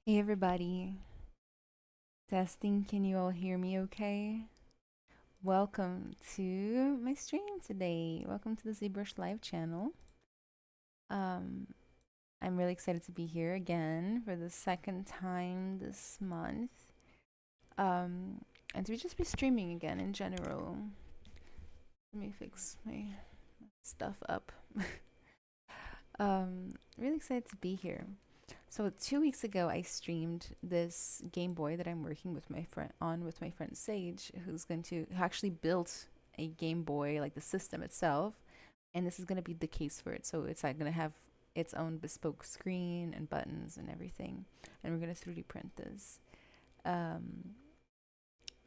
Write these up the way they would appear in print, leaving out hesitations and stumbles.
Hey everybody, testing, can you all hear me okay? Welcome to my stream today. Welcome to the ZBrush live channel. Um, I'm really excited to be here again for the second time this month. And to just be streaming again in general. Let me fix my stuff up. Really excited to be here. So 2 weeks ago, I streamed this Game Boy that I'm working with my friend Sage, who actually built a Game Boy, like the system itself, and this is going to be the case for it. So it's like going to have its own bespoke screen and buttons and everything, and we're going to 3D print this. Um,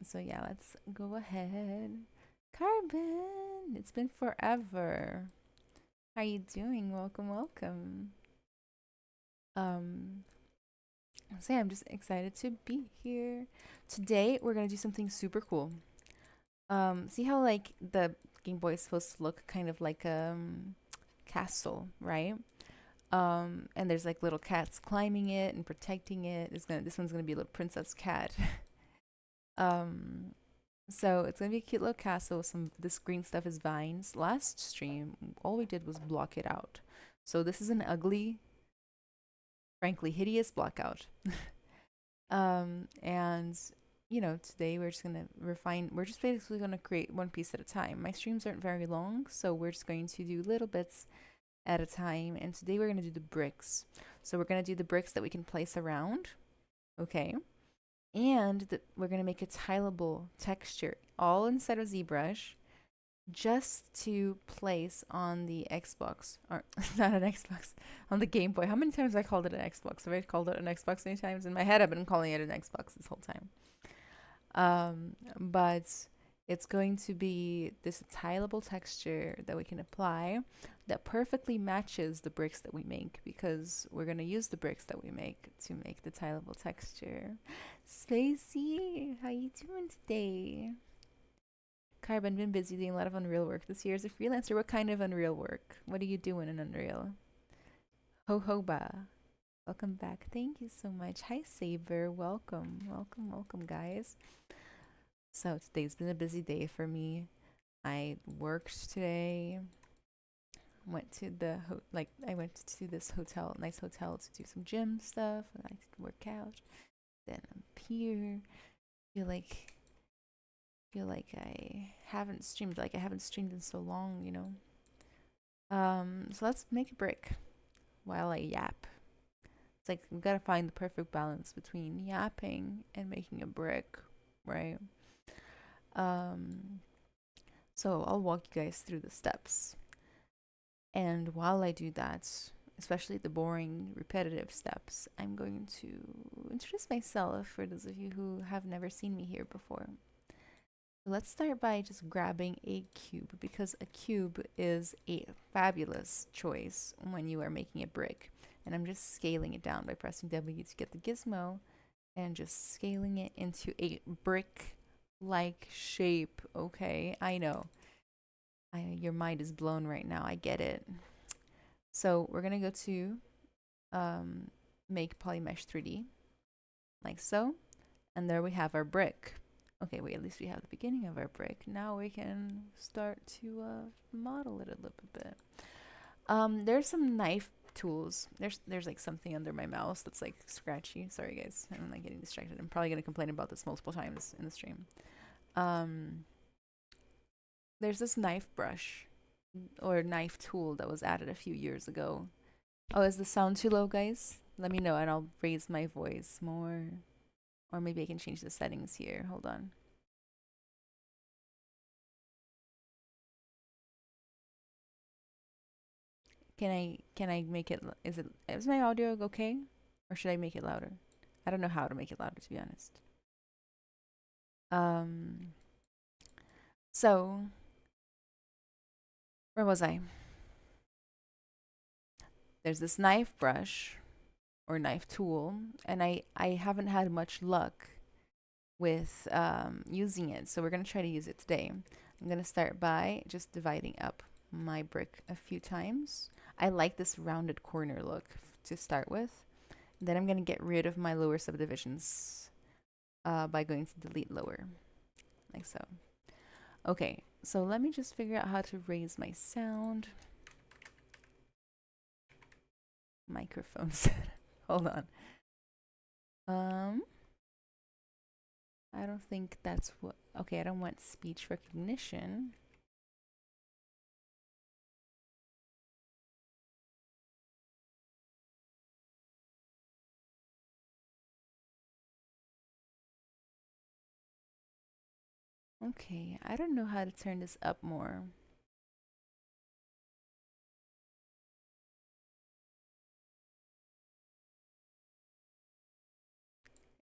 so yeah, let's go ahead. Carbon, it's been forever. How you doing? Welcome, welcome. Um, So yeah, I'm just excited to be here. Today we're gonna do something super cool. See how like the Game Boy is supposed to look kind of like a castle, right? And there's like little cats climbing it and protecting it. This one's gonna be a little princess cat. um, so it's gonna be a cute little castle. This green stuff is vines. Last stream, all we did was block it out. So this is an ugly, frankly hideous blockout. And today we're just gonna refine. We're just basically gonna create one piece at a time. My streams aren't very long, so we're just going to do little bits at a time. And today we're gonna do the bricks. So we're gonna do the bricks that we can place around, okay? And we're gonna make a tilable texture all inside of ZBrush, just to place on the Xbox, or not an Xbox, on the Game Boy. How many times have I called it an Xbox? Have I called it an Xbox many times? In my head, I've been calling it an Xbox this whole time. But it's going to be this tilable texture that we can apply that perfectly matches the bricks that we make, because we're going to use the bricks that we make to make the tilable texture. Spacey, how you doing today? Carbon, been busy doing a lot of Unreal work this year as a freelancer. What kind of Unreal work? What are you doing in Unreal? Ho ho ba. Welcome back. Thank you so much. Hi Saber. Welcome. Welcome, welcome guys. So today's been a busy day for me. I worked today. I went to this hotel, nice hotel, to do some gym stuff. And I work out. Then I'm here. Feel like I haven't streamed. Like I haven't streamed in so long. So let's make a brick while I yap. It's like we gotta find the perfect balance between yapping and making a brick, right? Um, so I'll walk you guys through the steps. And while I do that, especially the boring, repetitive steps, I'm going to introduce myself for those of you who have never seen me here before. Let's start by just grabbing a cube, because a cube is a fabulous choice when you are making a brick. And I'm just scaling it down by pressing W to get the gizmo and just scaling it into a brick-like shape. Okay, I know. Your mind is blown right now. I get it. So we're gonna go to make polymesh 3D, like so. And there we have our brick. Okay, wait, at least we have the beginning of our brick. Now we can start to model it a little bit. There's some knife tools. There's like something under my mouse that's like scratchy. Sorry guys, I'm like getting distracted. I'm probably gonna complain about this multiple times in the stream. There's this knife brush or knife tool that was added a few years ago. Oh, is the sound too low, guys? Let me know and I'll raise my voice more. Or maybe I can change the settings here. Hold on. Can I make it, is my audio okay? Or should I make it louder? I don't know how to make it louder, to be honest. Um so where was I? There's this knife brush or knife tool, and I haven't had much luck with using it, so we're gonna try to use it today. I'm gonna start by just dividing up my brick a few times. I like this rounded corner look to start with, Then I'm going to get rid of my lower subdivisions by going to delete lower, like so. Okay, so let me just figure out how to raise my sound. Microphones. Hold on. I don't think that's what... Okay, I don't want speech recognition. Okay, I don't know how to turn this up more.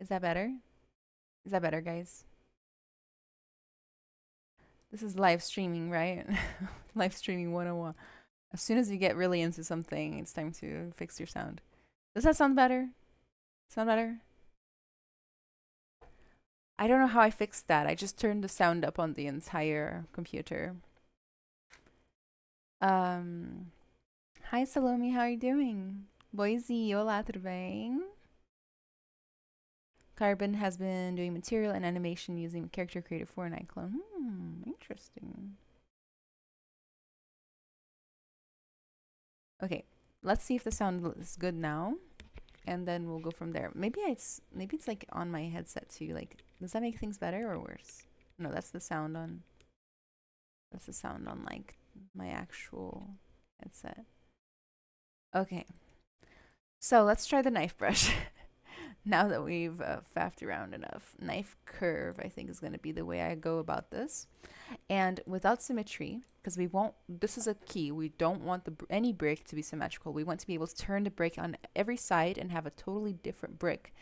Is that better? Is that better, guys? This is live streaming, right? Live streaming 101. As soon as you get really into something, it's time to fix your sound. Does that sound better? Sound better? I don't know how I fixed that. I just turned the sound up on the entire computer. Hi, Salome. How are you doing? Boise, olá, tudo bem? Carbon has been doing material and animation using Character Creator 4 and iClone. Interesting. Okay, let's see if the sound is good now, and then we'll go from there. Maybe it's like on my headset too. Like, does that make things better or worse? No, that's the sound on. That's the sound on like my actual headset. Okay, so let's try the knife brush. Now that we've faffed around enough, knife curve I think is going to be the way I go about this, and without symmetry, because we won't. This is a key. We don't want any brick to be symmetrical. We want to be able to turn the brick on every side and have a totally different brick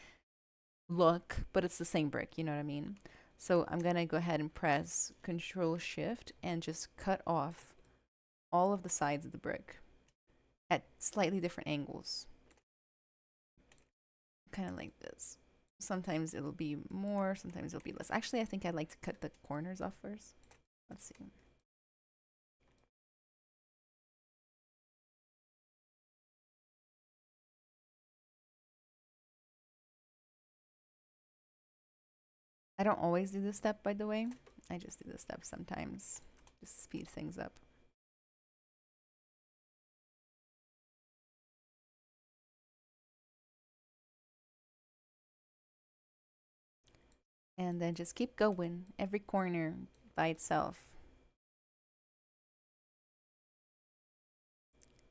look, but it's the same brick. You know what I mean? So I'm gonna go ahead and press Control Shift and just cut off all of the sides of the brick at slightly different angles. Kind of like this. Sometimes it'll be more, sometimes it'll be less. Actually, I think I'd like to cut the corners off first. Let's see. I don't always do this step, by the way. I just do this step sometimes. Just speed things up. And then just keep going. Every corner by itself.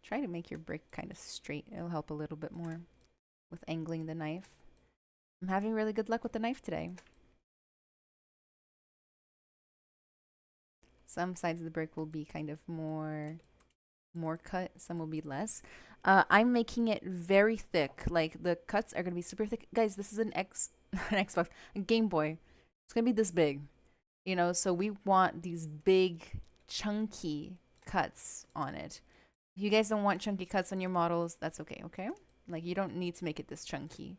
Try to make your brick kind of straight. It'll help a little bit more with angling the knife. I'm having really good luck with the knife today. Some sides of the brick will be kind of more cut, some will be less. I'm making it very thick. Like, the cuts are going to be super thick. Guys, this is an Xbox, a Game Boy. It's going to be this big, you know, so we want these big, chunky cuts on it. If you guys don't want chunky cuts on your models, that's okay, okay? Like, you don't need to make it this chunky.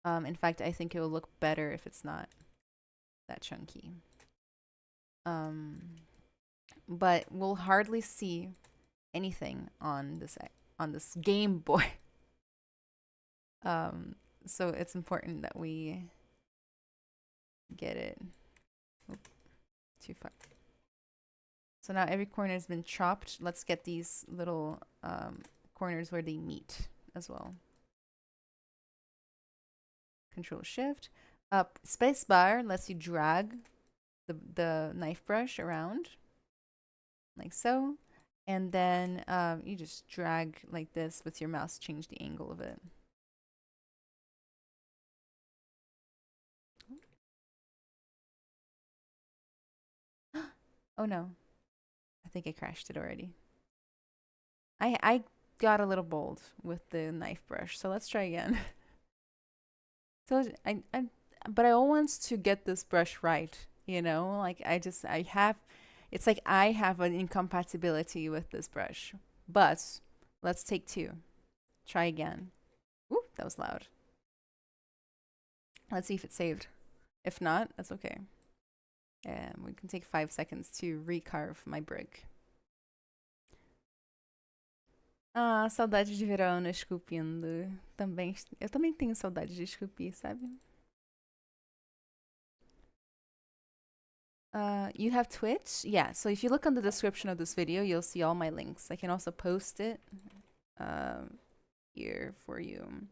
In fact, I think it will look better if it's not that chunky. But we'll hardly see anything on this Game Boy. So it's important that we get it. Oop, too far. So now every corner has been chopped. Let's get these little corners where they meet as well. Control Shift. Space bar lets you drag the knife brush around, like so. And then you just drag like this with your mouse, change the angle of it. Oh no, I think I crashed it already. I got a little bold with the knife brush, so let's try again. So but I want to get this brush right, you know? Like, it's like I have an incompatibility with this brush. But let's take two. Try again. Ooh, that was loud. Let's see if it's saved. If not, that's okay. We can take 5 seconds to recarve my brick. Ah, saudade de verão no esculpindo. Também, eu também tenho saudade de esculpir, sabe? You have Twitch? Yeah, so if you look on the description of this video, you'll see all my links. I can also post it here for you.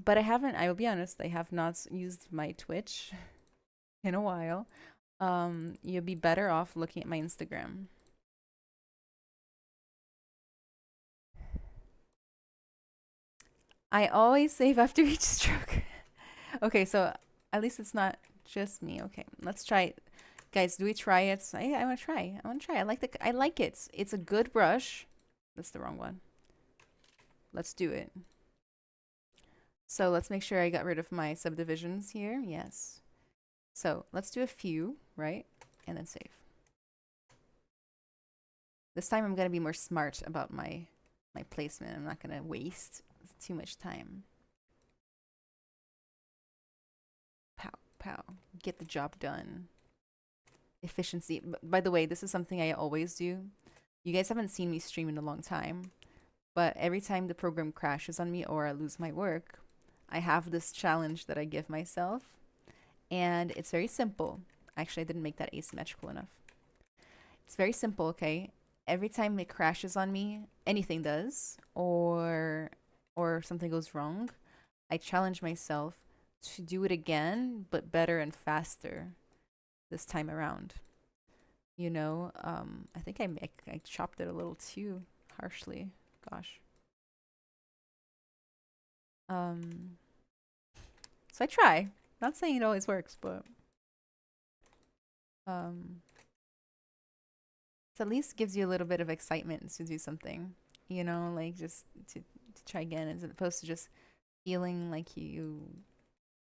But I will be honest, I have not used my Twitch in a while. You'll be better off looking at my Instagram. I always save after each stroke. Okay, so at least it's not just me. Okay, let's try it. Guys, do we try it? I want to try. I want to try. I like it. It's a good brush. That's the wrong one. Let's do it. So let's make sure I got rid of my subdivisions here. Yes. So let's do a few, right? And then save. This time I'm going to be more smart about my placement. I'm not going to waste too much time. Pow, pow. Get the job done. Efficiency. By the way, this is something I always do. You guys haven't seen me stream in a long time, but every time the program crashes on me or I lose my work, I have this challenge that I give myself, and it's very simple. Actually, I didn't make that asymmetrical enough. It's very simple, okay? Every time it crashes on me, anything does, or something goes wrong, I challenge myself to do it again, but better and faster this time around. You know, I think I chopped it a little too harshly. Gosh. So I try. Not saying it always works, but it at least gives you a little bit of excitement to do something. You know, like just to try again, as opposed to just feeling like you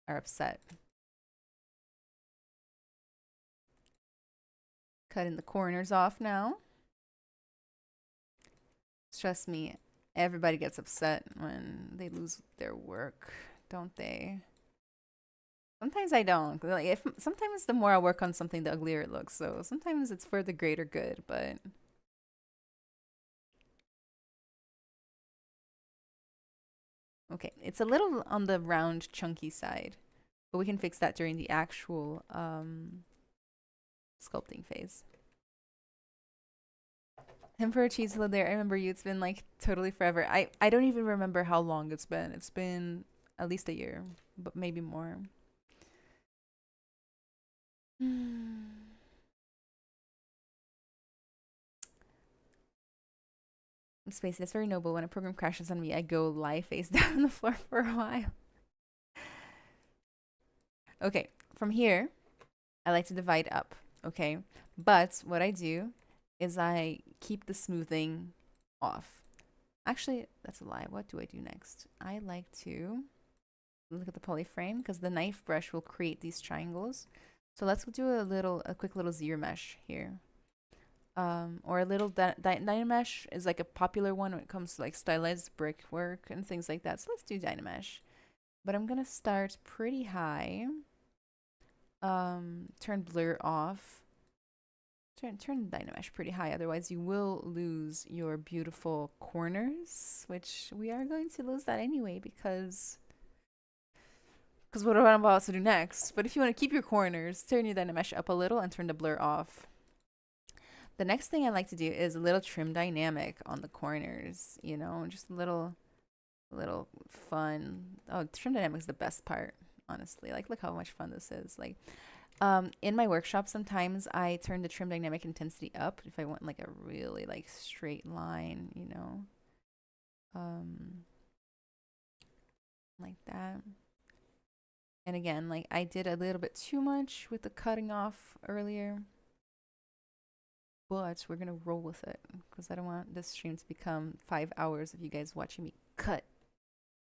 are upset. Cutting the corners off now. Trust me, everybody gets upset when they lose their work, don't they? Sometimes I don't. Like if sometimes the more I work on something, the uglier it looks. So sometimes it's for the greater good, but okay, it's a little on the round, chunky side, but we can fix that during the actual sculpting phase. Emperor Cheese, hello there. I remember you. It's been like totally forever. I don't even remember how long it's been. It's been at least a year, but maybe more. Space, that's very noble. When a program crashes on me, I go lie face down on the floor for a while. Okay, from here, I like to divide up, okay? But what I do is I keep the smoothing off. Actually, that's a lie. What do I do next? I like to look at the polyframe because the knife brush will create these triangles. So let's do a quick little ZBrush here. Or a little Dynamesh is like a popular one when it comes to like stylized brickwork and things like that. So let's do Dynamesh. But I'm gonna start pretty high. Turn blur off. Turn Dynamesh pretty high, otherwise you will lose your beautiful corners, which we are going to lose that anyway because what I'm about to do next. But if you want to keep your corners, turn your Dynamesh up a little and turn the blur off. The next thing I like to do is a little trim dynamic on the corners, you know, just a little fun. Oh, trim dynamic is the best part, honestly. Like, look how much fun this is. Like, in my workshop, sometimes I turn the trim dynamic intensity up if I want like a really like straight line, you know, like that. And again, like I did a little bit too much with the cutting off earlier, but we're gonna roll with it because I don't want this stream to become 5 hours of you guys watching me cut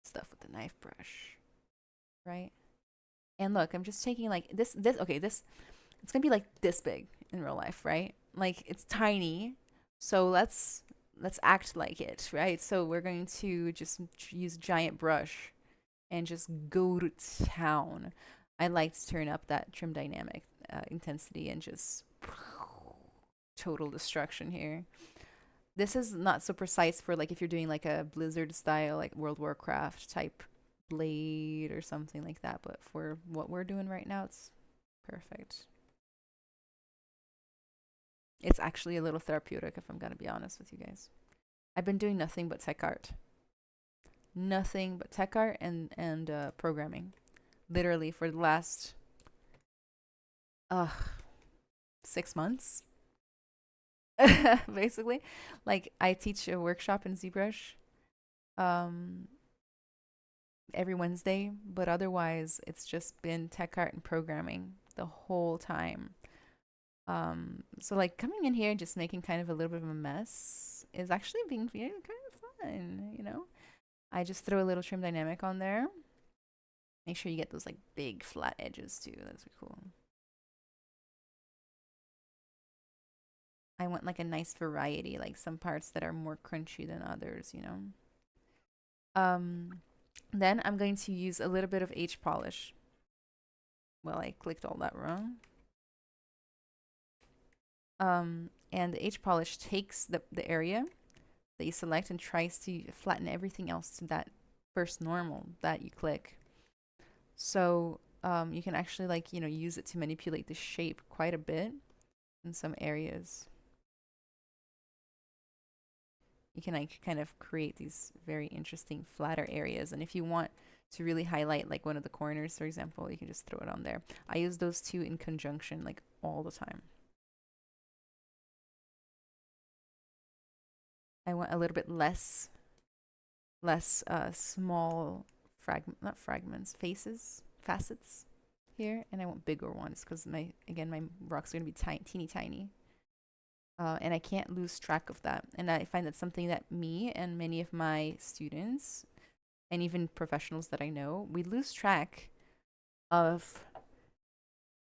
stuff with the knife brush, right? And look, I'm just taking like this, okay, this, it's gonna be like this big in real life, right? Like it's tiny. So let's act like it, right? So we're going to just use a giant brush and just go to town. I like to turn up that trim dynamic intensity and just total destruction here. This is not so precise for like if you're doing like a Blizzard style, like World of Warcraft type blade or something like that. But for what we're doing right now, it's perfect. It's actually a little therapeutic, if I'm gonna be honest with you guys. I've been doing nothing but tech art, nothing but tech art and programming, literally for the last 6 months, basically. Like I teach a workshop in ZBrush, um, every Wednesday, but otherwise it's just been tech art and programming the whole time. So like coming in here just making kind of a little bit of a mess is actually being kind of fun, you know? I just throw a little trim dynamic on there. Make sure you get those like big flat edges too. That's cool. I want like a nice variety, like some parts that are more crunchy than others, you know? Um, then I'm going to use a little bit of H polish. Well, I clicked all that wrong. And the H polish takes the area that you select and tries to flatten everything else to that first normal that you click. So you can actually like, you know, use it to manipulate the shape quite a bit in some areas. You can like kind of create these very interesting flatter areas. And if you want to really highlight like one of the corners, for example, you can just throw it on there. I use those two in conjunction like all the time. I want a little bit less small not fragments, facets here, and I want bigger ones because my rocks are gonna be teeny tiny. And I can't lose track of that. And I find that's something that me and many of my students and even professionals that I know, we lose track of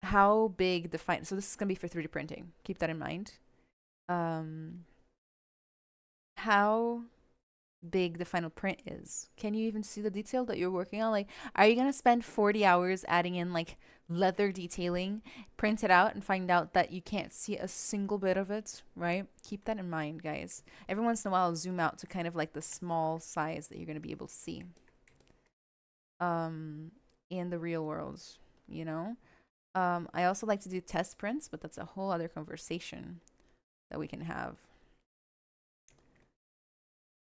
how big the so this is gonna be for 3D printing. Keep that in mind. How big the final print is. Can you even see the detail that you're working on? Like, are you gonna spend 40 hours adding in like leather detailing, print it out and find out that you can't see a single bit of it, right? Keep that in mind, guys. Every once in a while, zoom out to kind of like the small size that you're gonna be able to see in the real world, you know? I also like to do test prints, but that's a whole other conversation that we can have.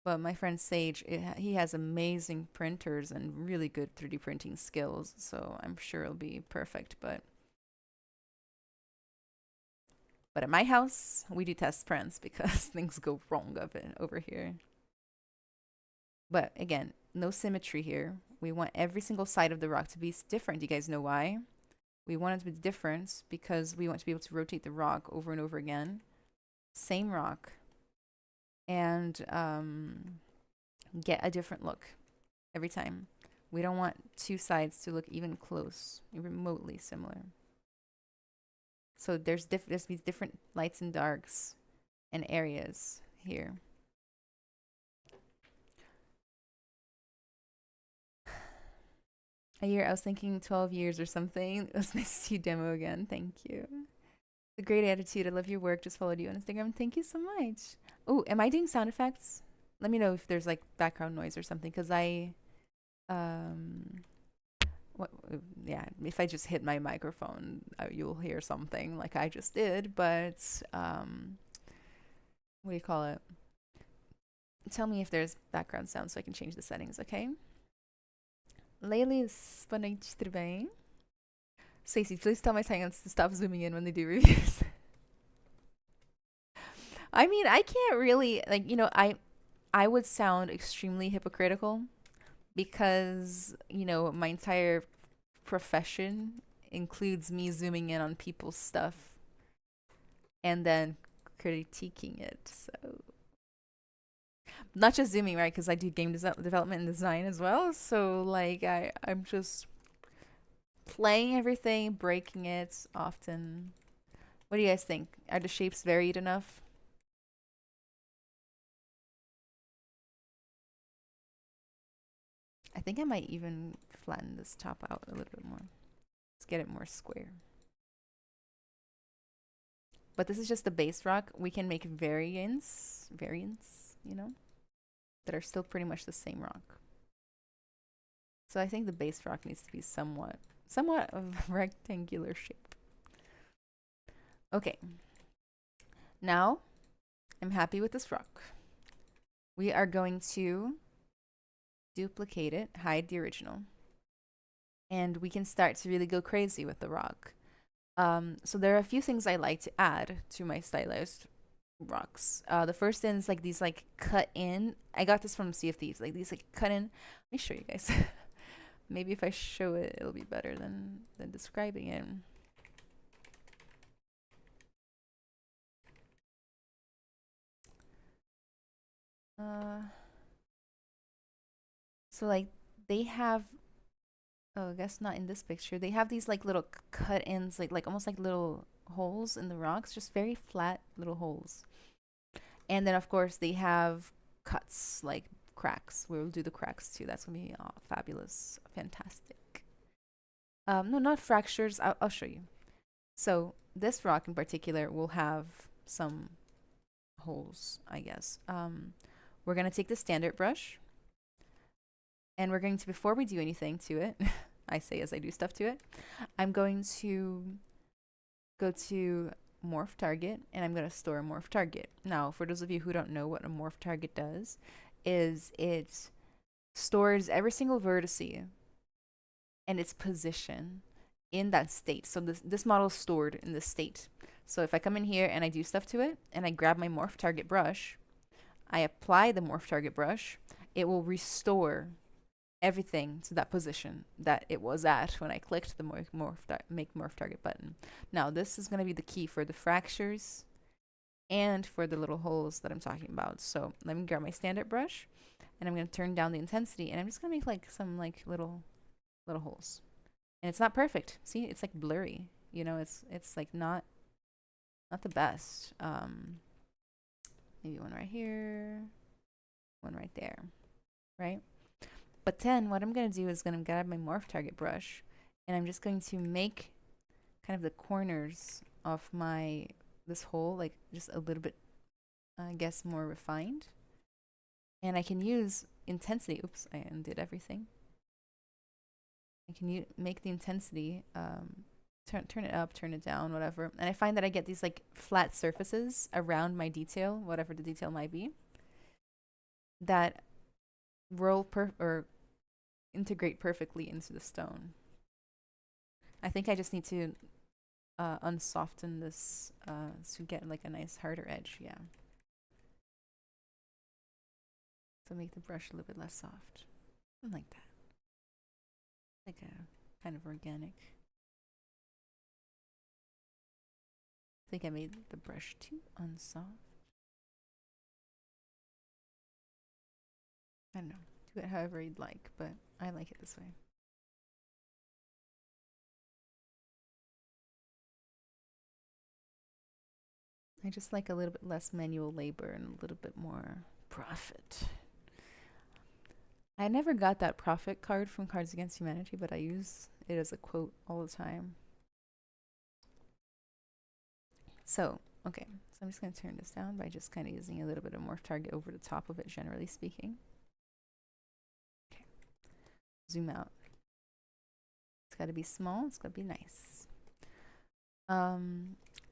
But my friend Sage, he has amazing printers and really good 3D printing skills, so I'm sure it'll be perfect. But at my house, we do test prints because things go wrong of it over here. But again, no symmetry here. We want every single side of the rock to be different. You guys know why? We want it to be different because we want to be able to rotate the rock over and over again. Same rock. And get a different look every time. We don't want two sides to look even close, remotely similar. So there's these different lights and darks and areas here. A year, I was thinking 12 years or something. It was nice to see you demo again. Thank you. A great attitude. I love your work. Just followed you on Instagram. Thank you so much. Oh, am I doing sound effects? Let me know if there's like background noise or something, because what, yeah, if I just hit my microphone, you'll hear something like I just did, but what do you call it? Tell me if there's background sound so I can change the settings, okay? Lailis, boa noite, tudo bem? Stacey, please tell my clients to stop zooming in when they do reviews. I mean, I can't really, like, you know, I would sound extremely hypocritical because, you know, my entire profession includes me zooming in on people's stuff and then critiquing it. So, not just zooming, right? Because I do game development and design as well. So, like, I'm just playing everything, breaking it often. What do you guys think? Are the shapes varied enough? I think I might even flatten this top out a little bit more. Let's get it more square. but this is just the base rock. We can make variants, you know, that are still pretty much the same rock. So I think the base rock needs to be somewhat of rectangular shape. Okay. Now, I'm happy with this rock. We are going to duplicate it, hide the original. And we can start to really go crazy with the rock. So there are a few things I like to add to my stylized rocks. The first thing is like these like cut in. I got this from Sea of Thieves. Like these like cut in. Let me show you guys. Maybe if I show it, it'll be better than describing it. So like they have, oh, I guess not in this picture. They have these like little cut ins, like almost like little holes in the rocks, just very flat little holes. And then of course they have cuts, like cracks. We'll do the cracks too. That's gonna be fabulous, fantastic. No, not fractures. I'll show you. So this rock in particular will have some holes, I guess. We're gonna take the standard brush, and we're going to, before we do anything to it, I say as I do stuff to it, I'm going to go to morph target, and I'm going to store a morph target. Now, for those of you who don't know what a morph target does, is it stores every single vertice and its position in that state. So this model is stored in this state. So if I come in here and I do stuff to it, and I grab my morph target brush, I apply the morph target brush, it will restore everything to that position that it was at when I clicked the make morph target button. Now this is going to be the key for the fractures and for the little holes that I'm talking about. So let me grab my standard brush, and I'm going to turn down the intensity, and I'm just going to make like some like little holes. And it's not perfect. See, it's like blurry. You know, it's like not the best. Maybe one right here, one right there, right? But then what I'm going to do is going to grab my morph target brush, and I'm just going to make kind of the corners of this hole like just a little bit, I guess, more refined. And I can use intensity. Oops, I undid everything. I can make the intensity, turn it up, turn it down, whatever. And I find that I get these like flat surfaces around my detail, whatever the detail might be, that roll or integrate perfectly into the stone. I think I just need to unsoften this to get like a nice harder edge. Yeah. So make the brush a little bit less soft. Something like that. Like a kind of organic. I think I made the brush too unsoft. I don't know. Do it however you'd like, but I like it this way. I just like a little bit less manual labor and a little bit more profit. I never got that profit card from Cards Against Humanity, but I use it as a quote all the time. So, okay. So I'm just going to turn this down by just kind of using a little bit of morph target over the top of it, generally speaking. Okay. Zoom out. It's got to be small. It's got to be nice.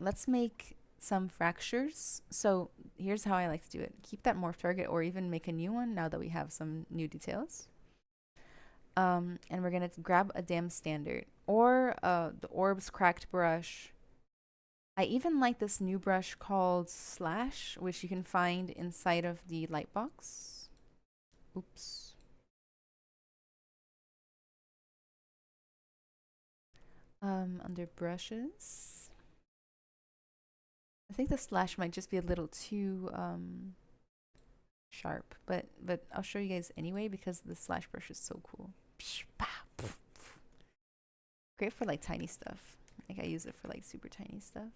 Let's make some fractures. So here's how I like to do it. Keep that morph target, or even make a new one now that we have some new details. And we're going to grab a damn standard, or the Orbs cracked brush. I even like this new brush called Slash, which you can find inside of the Lightbox. Oops. Under brushes, I think the Slash might just be a little too sharp, but I'll show you guys anyway because the Slash brush is so cool. Great for like tiny stuff. Like I use it for like super tiny stuff.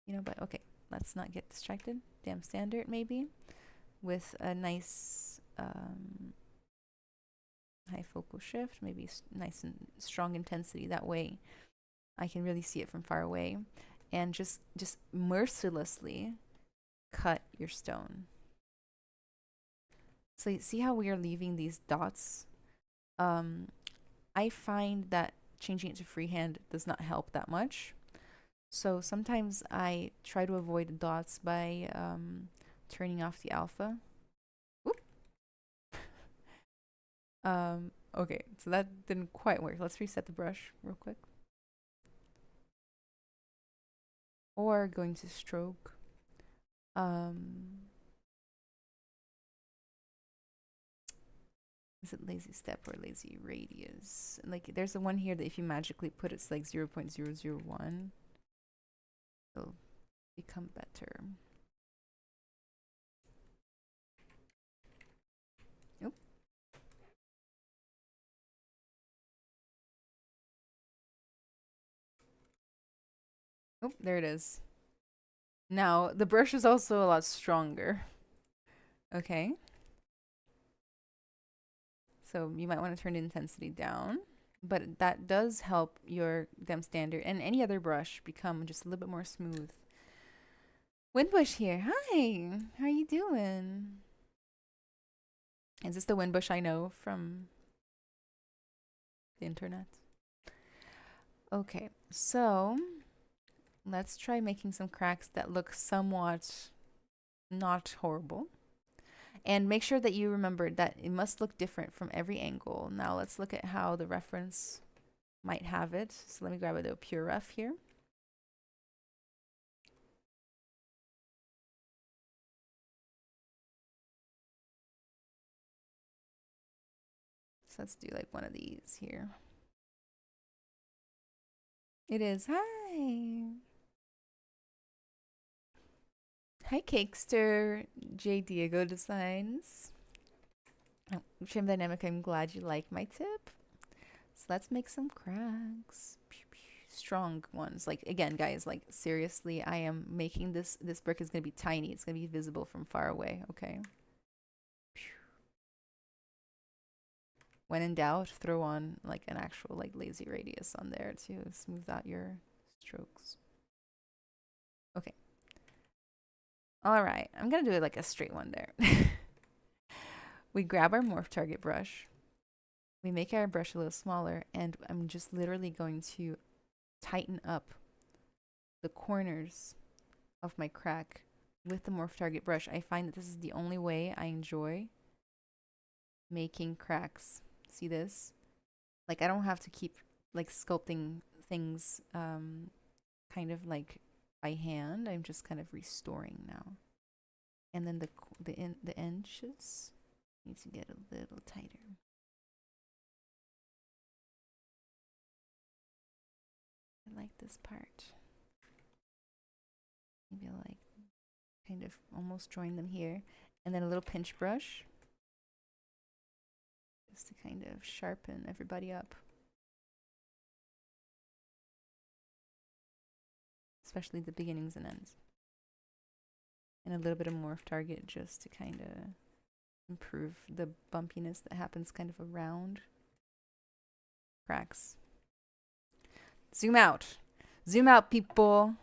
You know, but okay, let's not get distracted. Damn standard maybe, with a nice high focal shift, maybe nice and strong intensity. That way I can really see it from far away. and just mercilessly cut your stone. So you see how we are leaving these dots? I find that changing it to freehand does not help that much. So sometimes I try to avoid the dots by turning off the alpha. Oop. Okay, so that didn't quite work. Let's reset the brush real quick. Or going to stroke. Is it lazy step or lazy radius? Like, there's the one here that if you magically put it's like 0.001, it'll become better. Nope. Oh, there it is. Now, the brush is also a lot stronger. Okay. So you might want to turn the intensity down. But that does help your Dem Standard and any other brush become just a little bit more smooth. Windbush here. Hi. How are you doing? Is this the Windbush I know from the internet? Okay, so let's try making some cracks that look somewhat not horrible. And make sure that you remember that it must look different from every angle. Now let's look at how the reference might have it. So let me grab a pure ref here. So let's do like one of these here. It is. Hi. Hi, Cakester. J. Diego Designs. Oh, Trim Dynamic, I'm glad you like my tip. So let's make some cracks. Strong ones. Like, again, guys, like, seriously, I am making this brick is going to be tiny. It's going to be visible from far away, okay? When in doubt, throw on, like, an actual, like, lazy radius on there to smooth out your strokes. Okay. All right. I'm going to do it like a straight one there. We grab our morph target brush. We make our brush a little smaller, and I'm just literally going to tighten up the corners of my crack with the morph target brush. I find that this is the only way I enjoy making cracks. See this? Like, I don't have to keep like sculpting things kind of like by hand. I'm just kind of restoring now. And then the edges need to get a little tighter. I like this part. Maybe I'll like kind of almost join them here. And then a little pinch brush. Just to kind of sharpen everybody up. Especially the beginnings and ends. And a little bit of morph target just to kind of improve the bumpiness that happens kind of around cracks. Zoom out. Zoom out, people.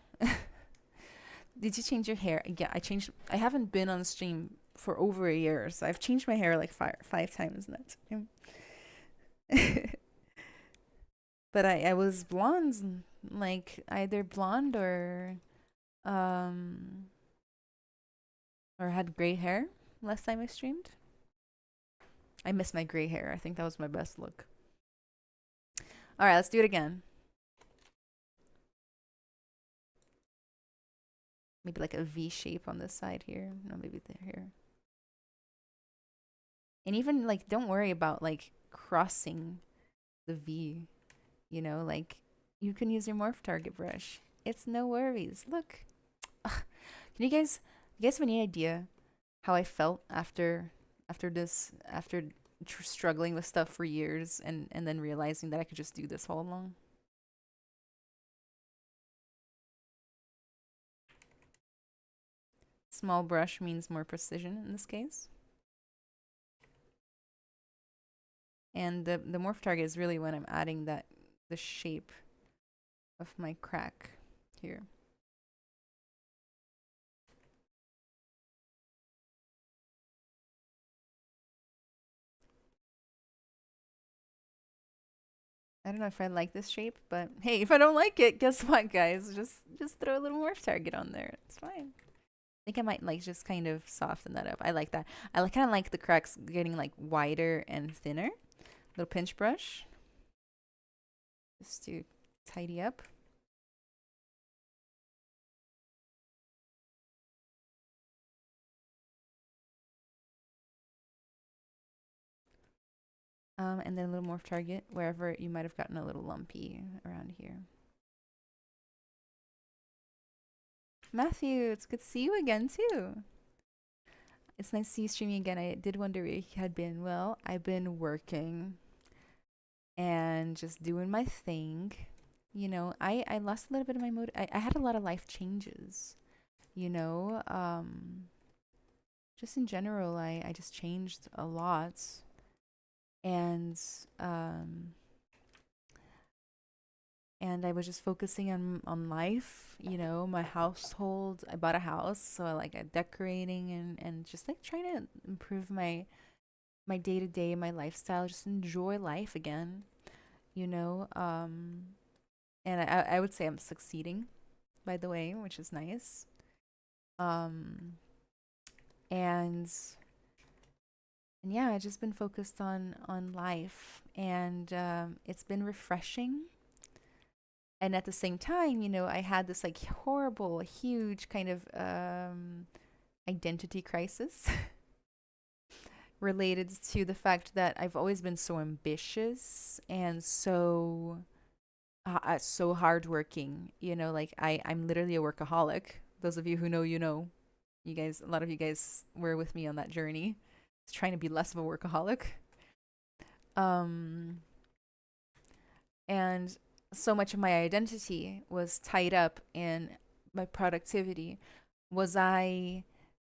Did you change your hair? Yeah, I changed. I haven't been on stream for over a year, so I've changed my hair like five times in that time. But I was blonde, like either blonde or had gray hair last time I streamed. I miss my gray hair. I think that was my best look. All right, let's do it again. Maybe like a V shape on this side here. No, maybe here. And even like, don't worry about like crossing the V. You know, like you can use your morph target brush. It's no worries. Look. Ugh. Can you guys have any idea how I felt after struggling with stuff for years and then realizing that I could just do this all along? Small brush means more precision in this case. And the morph target is really when I'm adding the shape of my crack here. I don't know if I like this shape, but hey, if I don't like it, guess what, guys? Just throw a little more target on there. It's fine. I think I might like just kind of soften that up. I like that. I like kind of like the cracks getting like wider and thinner. Little pinch brush just to tidy up. And then a little more target wherever you might have gotten a little lumpy around here. Matthew, it's good to see you again too. It's nice to see you streaming again. I did wonder where you had been. Well, I've been working and just doing my thing. I lost a little bit of my mood. I had a lot of life changes, you know. Just in general, I just changed a lot. And and I was just focusing on life, my household. I bought a house, so I like decorating and just like trying to improve my day to day, my lifestyle, just enjoy life again, you know. And I would say I'm succeeding, by the way, which is nice. Um, and and yeah, I just been focused on life, and it's been refreshing. And at the same time, I had this like horrible, huge kind of identity crisis related to the fact that I've always been so ambitious and so hardworking. Like I'm literally a workaholic. Those of you who know, you know. You guys, a lot of you guys were with me on that journey. It's trying to be less of a workaholic. Um, and so much of my identity was tied up in my productivity. Was I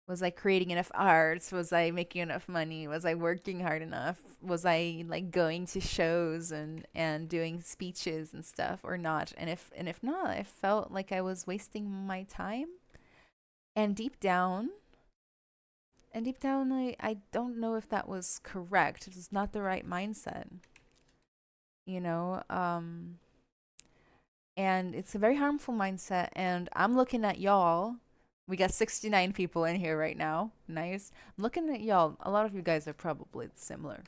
was I creating enough art? Was I making enough money? Was I working hard enough? Was I like going to shows and doing speeches and stuff or not? And if not, I felt like I was wasting my time. And deep down, I don't know if that was correct. It was not the right mindset, you know? And it's a very harmful mindset. And I'm looking at y'all. We got 69 people in here right now. Nice. I'm looking at y'all. A lot of you guys are probably similar,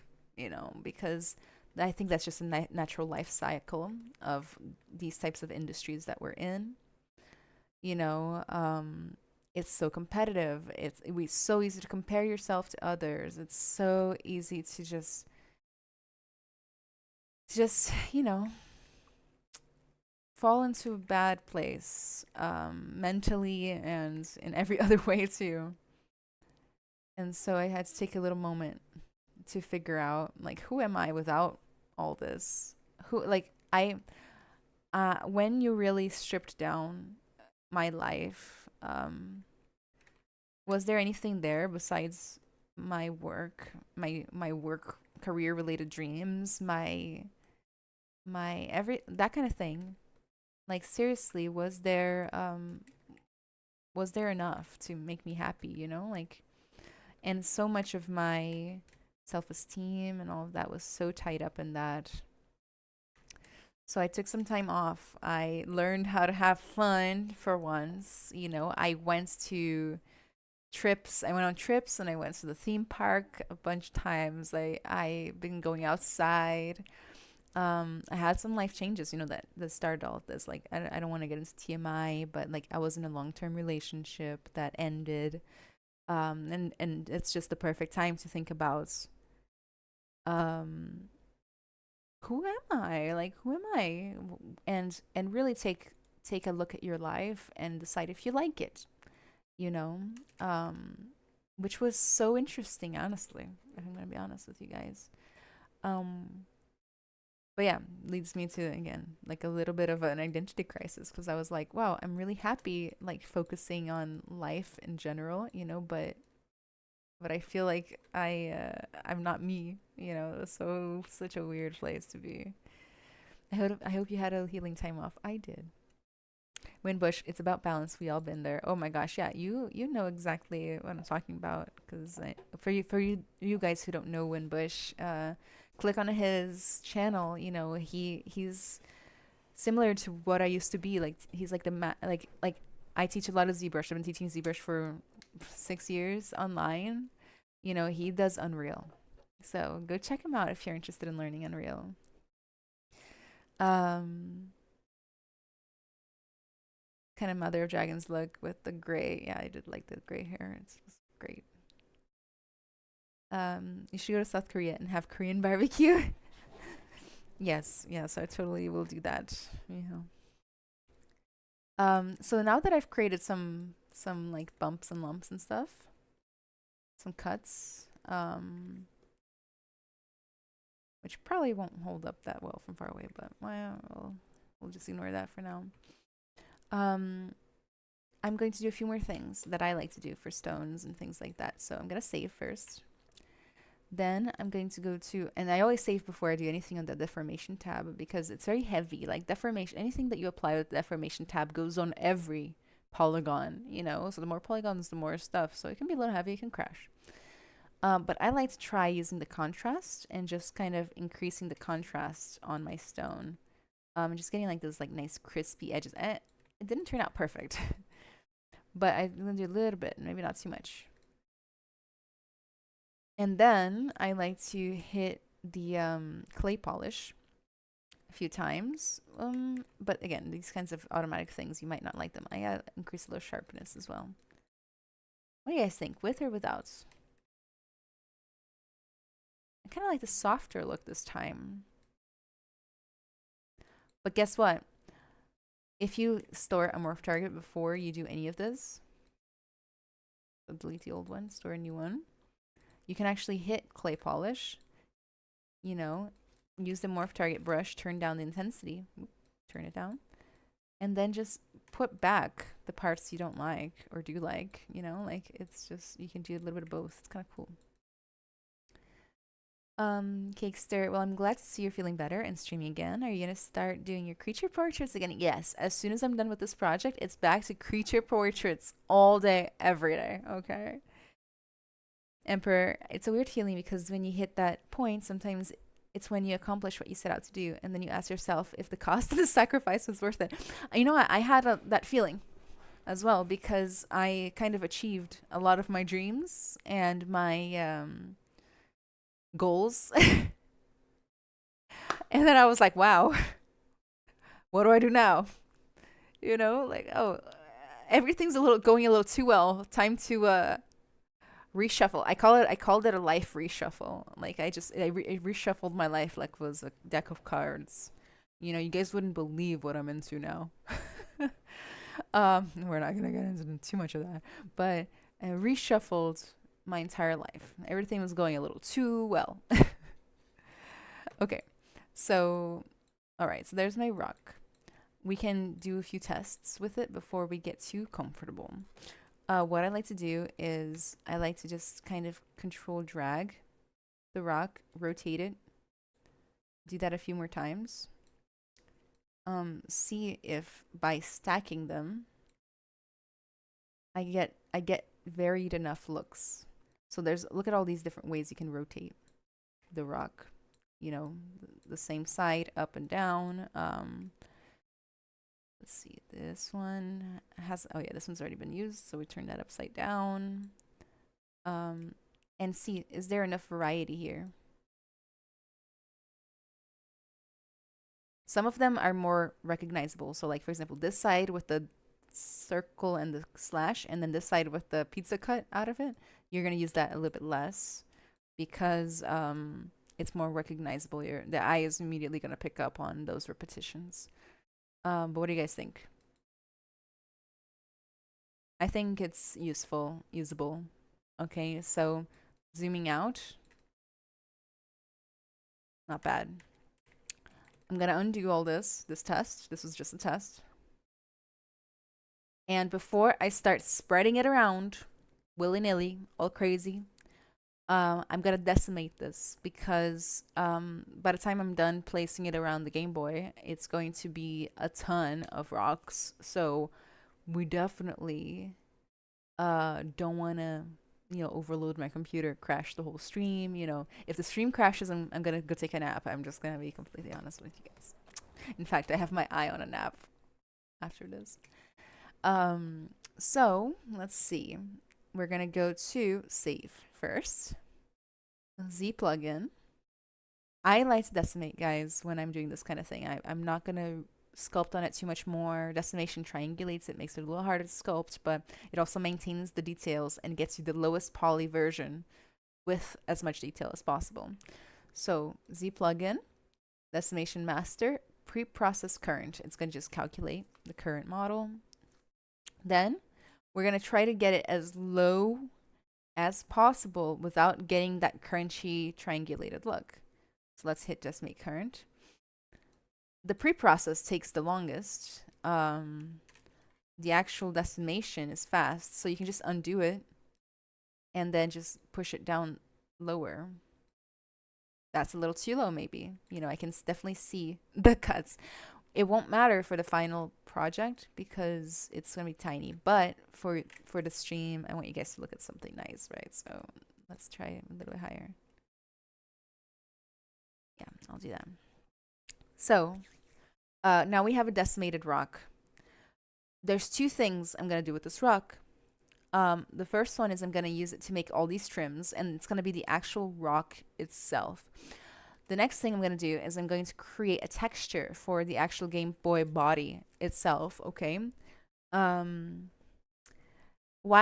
because I think that's just a natural life cycle of these types of industries that we're in. You know, it's so competitive. It's so easy to compare yourself to others. It's so easy to just fall into a bad place, mentally and in every other way too. And so I had to take a little moment to figure out like who am I without all this? Who like I when you really stripped down my life, was there anything there besides my work, my work career related dreams, my every that kind of thing? Like seriously, was there enough to make me happy, Like, and so much of my self-esteem and all of that was so tied up in that. So I took some time off. I learned how to have fun for once. I went to trips. I went on trips and I went to the theme park a bunch of times. I've been going outside. I had some life changes, that started all of this. Like, I don't want to get into TMI, but like I was in a long-term relationship that ended. And it's just the perfect time to think about, um, who am I? Like, who am I? And really take a look at your life and decide if you like it, you know? Um, which was so interesting, honestly. If I'm gonna be honest with you guys. Um, but yeah, leads me to again like a little bit of an identity crisis because I was like, wow, I'm really happy like focusing on life in general, but I feel like I'm not me, It was so such a weird place to be. I hope you had a healing time off. I did. Windbush, it's about balance. We all been there. Oh my gosh, yeah, you know exactly what I'm talking about because for you guys who don't know Windbush, click on his channel. You know, he's similar to what I used to be. Like he's like like I teach a lot of ZBrush. I've been teaching ZBrush for 6 years online. You know, he does Unreal. So go check him out if you're interested in learning Unreal. Um, kind of Mother of Dragons look with the gray. Yeah, I did like the gray hair. It's great. You should go to South Korea and have Korean barbecue. Yes, yes, I totally will do that. You know. So now that I've created some like bumps and lumps and stuff, some cuts, which probably won't hold up that well from far away, but well, we'll just ignore that for now. I'm going to do a few more things that I like to do for stones and things like that. So I'm gonna save first. Then I'm going to go to, and I always save before I do anything on the deformation tab because it's very heavy. Like deformation, anything that you apply with the deformation tab goes on every polygon, you know? So the more polygons, the more stuff. So it can be a little heavy, it can crash. But I like to try using the contrast and just kind of increasing the contrast on my stone. Just getting like those like nice crispy edges. It didn't turn out perfect, but I'm gonna do a little bit, maybe not too much. And then I like to hit the clay polish a few times. But again, these kinds of automatic things, you might not like them. I gotta increase a little sharpness as well. What do you guys think, with or without? I kind of like the softer look this time. But guess what? If you store a morph target before you do any of this, so delete the old one, store a new one, you can actually hit clay polish, you know, use the morph target brush, turn down the intensity, turn it down, and then just put back the parts you don't like or do like, you know, like it's just, you can do a little bit of both. It's kind of cool. Cakester, well, I'm glad to see you're feeling better and streaming again. Are you gonna start doing your creature portraits again? Yes, as soon as I'm done with this project, it's back to creature portraits all day, every day, okay? Emperor, it's a weird feeling because when you hit that point, sometimes it's when you accomplish what you set out to do, and then you ask yourself if the cost of the sacrifice was worth it. You know what? I had that feeling as well because I kind of achieved a lot of my dreams and my goals. And then I was like, wow, what do I do now? You know, like, oh, everything's going a little too well. Time to reshuffle. I called it a life reshuffle. Like I reshuffled my life like it was a deck of cards. You know, you guys wouldn't believe what I'm into now. We're not gonna get into too much of that, but I reshuffled my entire life. Everything was going a little too well. Okay, so all right, so there's my rock. We can do a few tests with it before we get too comfortable. What I like to do is I like to just kind of control drag the rock, rotate it, do that a few more times. See if by stacking them, I get varied enough looks. So look at all these different ways you can rotate the rock. You know, the same side, up and down. Let's see, this one has, oh yeah, this one's already been used, so we turn that upside down. And see, is there enough variety here? Some of them are more recognizable. So like, for example, this side with the circle and the slash, and then this side with the pizza cut out of it, you're going to use that a little bit less because it's more recognizable. The eye is immediately going to pick up on those repetitions. But what do you guys think? I think it's usable. Okay, so zooming out, not bad. I'm gonna undo all this test. This was just a test. And before I start spreading it around willy-nilly, all crazy, I'm gonna decimate this because by the time I'm done placing it around the Game Boy, it's going to be a ton of rocks. So we definitely don't want to overload my computer, crash the whole stream. If the stream crashes, I'm gonna go take a nap. I'm just gonna be completely honest with you guys. In fact, I have my eye on a nap after this. So let's see. We're gonna go to save first. Z plugin. I like to decimate, guys, when I'm doing this kind of thing. I'm not gonna sculpt on it too much more. Decimation triangulates it, makes it a little harder to sculpt, but it also maintains the details and gets you the lowest poly version with as much detail as possible. So Z plugin, decimation master, pre-process current. It's gonna just calculate the current model. Then we're gonna try to get it as low as possible without getting that crunchy triangulated look. So let's hit decimate current. The pre-process takes the longest. The actual decimation is fast, so you can just undo it and then just push it down lower. That's a little too low, maybe. I can definitely see the cuts. It won't matter for the final project because it's going to be tiny, but for the stream, I want you guys to look at something nice, right? So let's try it a little bit higher. Yeah, I'll do that. So now we have a decimated rock. There's two things I'm going to do with this rock. The first one is I'm going to use it to make all these trims, and it's going to be the actual rock itself. The next thing I'm going to do is I'm going to create a texture for the actual Game Boy body itself, okay? Why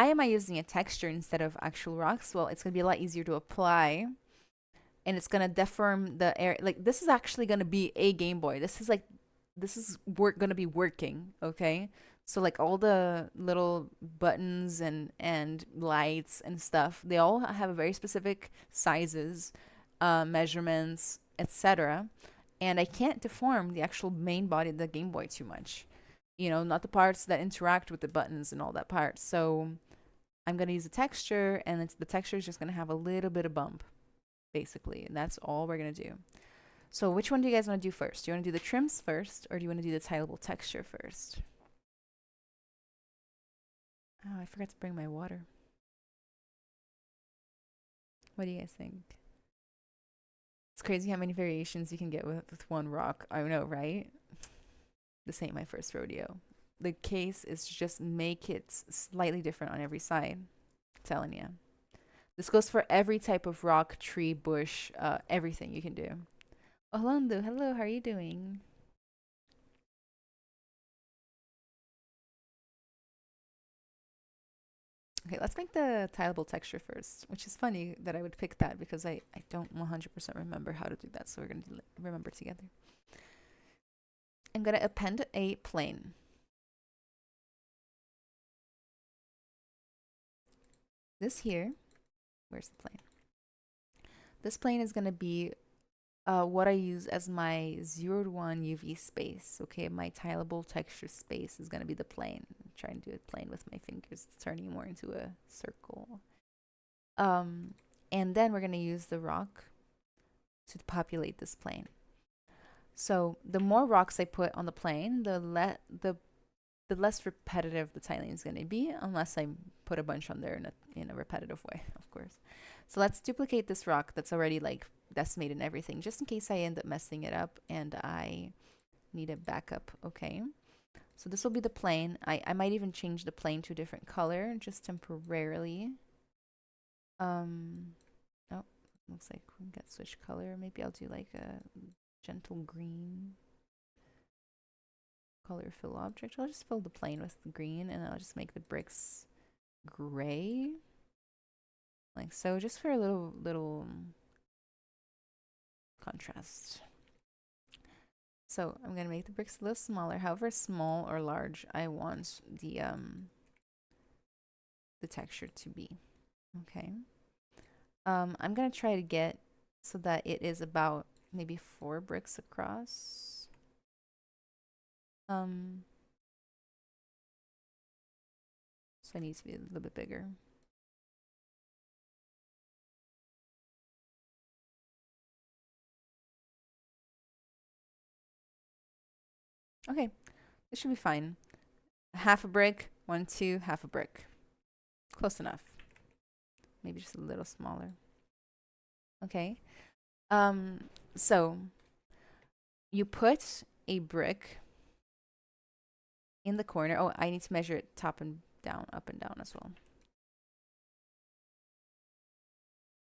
am I using a texture instead of actual rocks? Well, it's going to be a lot easier to apply, and it's going to deform the air. Like, this is actually going to be a Game Boy. This is going to be working, okay? So like all the little buttons and lights and stuff, they all have a very specific sizes, measurements, etc. And I can't deform the actual main body of the Game Boy too much. Not the parts that interact with the buttons and all that part. So I'm going to use a texture, and the texture is just going to have a little bit of bump, basically. And that's all we're going to do. So which one do you guys want to do first? Do you want to do the trims first, or do you want to do the tilable texture first? Oh, I forgot to bring my water. What do you guys think? It's crazy how many variations you can get with one rock. I know, right? This ain't my first rodeo. The case is just make it slightly different on every side. I'm telling you. This goes for every type of rock, tree, bush, everything you can do. Orlando, hello, how are you doing? Okay, let's make the tilable texture first, which is funny that I would pick that because I don't 100% remember how to do that, so we're going to remember together. I'm going to append a plane. This here, where's the plane? This plane is going to be what I use as my 0 to 1 UV space. Okay, my tilable texture space is going to be the plane. I'm trying to do a plane with my fingers. It's turning more into a circle. And then we're going to use the rock to populate this plane. So the more rocks I put on the plane, the less repetitive the tiling is going to be, unless I put a bunch on there in a repetitive way, of course. So let's duplicate this rock that's already like decimated and everything, just in case I end up messing it up and I need a backup. Okay, so this will be the plane. I might even change the plane to a different color just temporarily. Oh, looks like we got switch color. Maybe I'll do like a gentle green color fill object. I'll just fill the plane with the green, and I'll just make the bricks gray, like so, just for a little contrast. So I'm gonna make the bricks a little smaller. However small or large I want the texture to be. Okay. I'm gonna try to get so that it is about maybe 4 bricks across. So it needs to be a little bit bigger. Okay, this should be fine. Half a brick, 1, 2, half a brick. Close enough. maybe just a little smaller. Okay. Um, so you put a brick in the corner. Oh, I need to measure it top and down, up and down as well.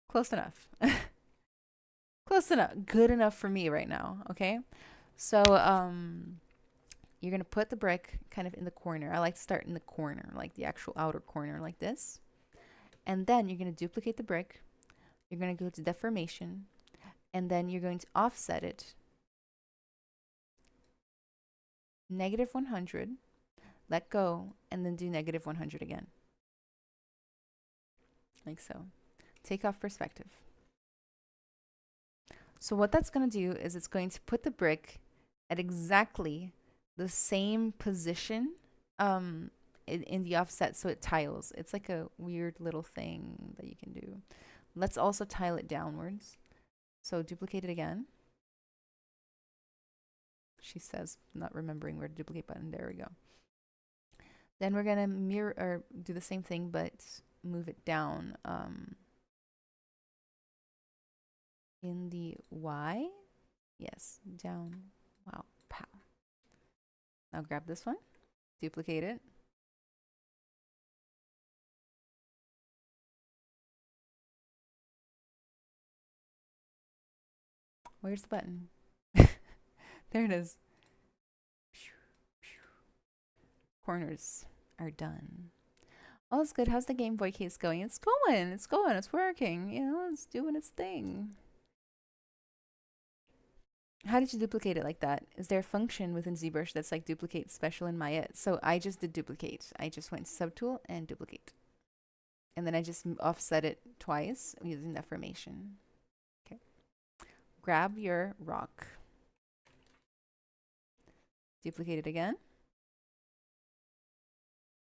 Close enough. Close enough. Good enough for me right now. Okay. So you're gonna put the brick kind of in the corner. I like to start in the corner, like the actual outer corner, like this. And then you're gonna duplicate the brick. You're gonna go to deformation, and then you're going to offset it -100. Let go, and then do -100 again, like so. Take off perspective. So what that's going to do is it's going to put the brick at exactly the same position in the offset, so it tiles. It's like a weird little thing that you can do. Let's also tile it downwards. So duplicate it again. She says, not remembering where to duplicate button. There we go. Then we're going to mirror or do the same thing, but move it down in the Y. Yes, down. Wow, pow. Now grab this one, duplicate it. Where's the button? There it is. Corners are done. Oh, that's good. How's the Game Boy case going? It's going. It's going. It's working. You know, it's doing its thing. How did you duplicate it like that? Is there a function within ZBrush that's like duplicate special in Maya? So I just did duplicate. I just went to subtool and duplicate. And then I just offset it twice using deformation. Okay. Grab your rock. Duplicate it again.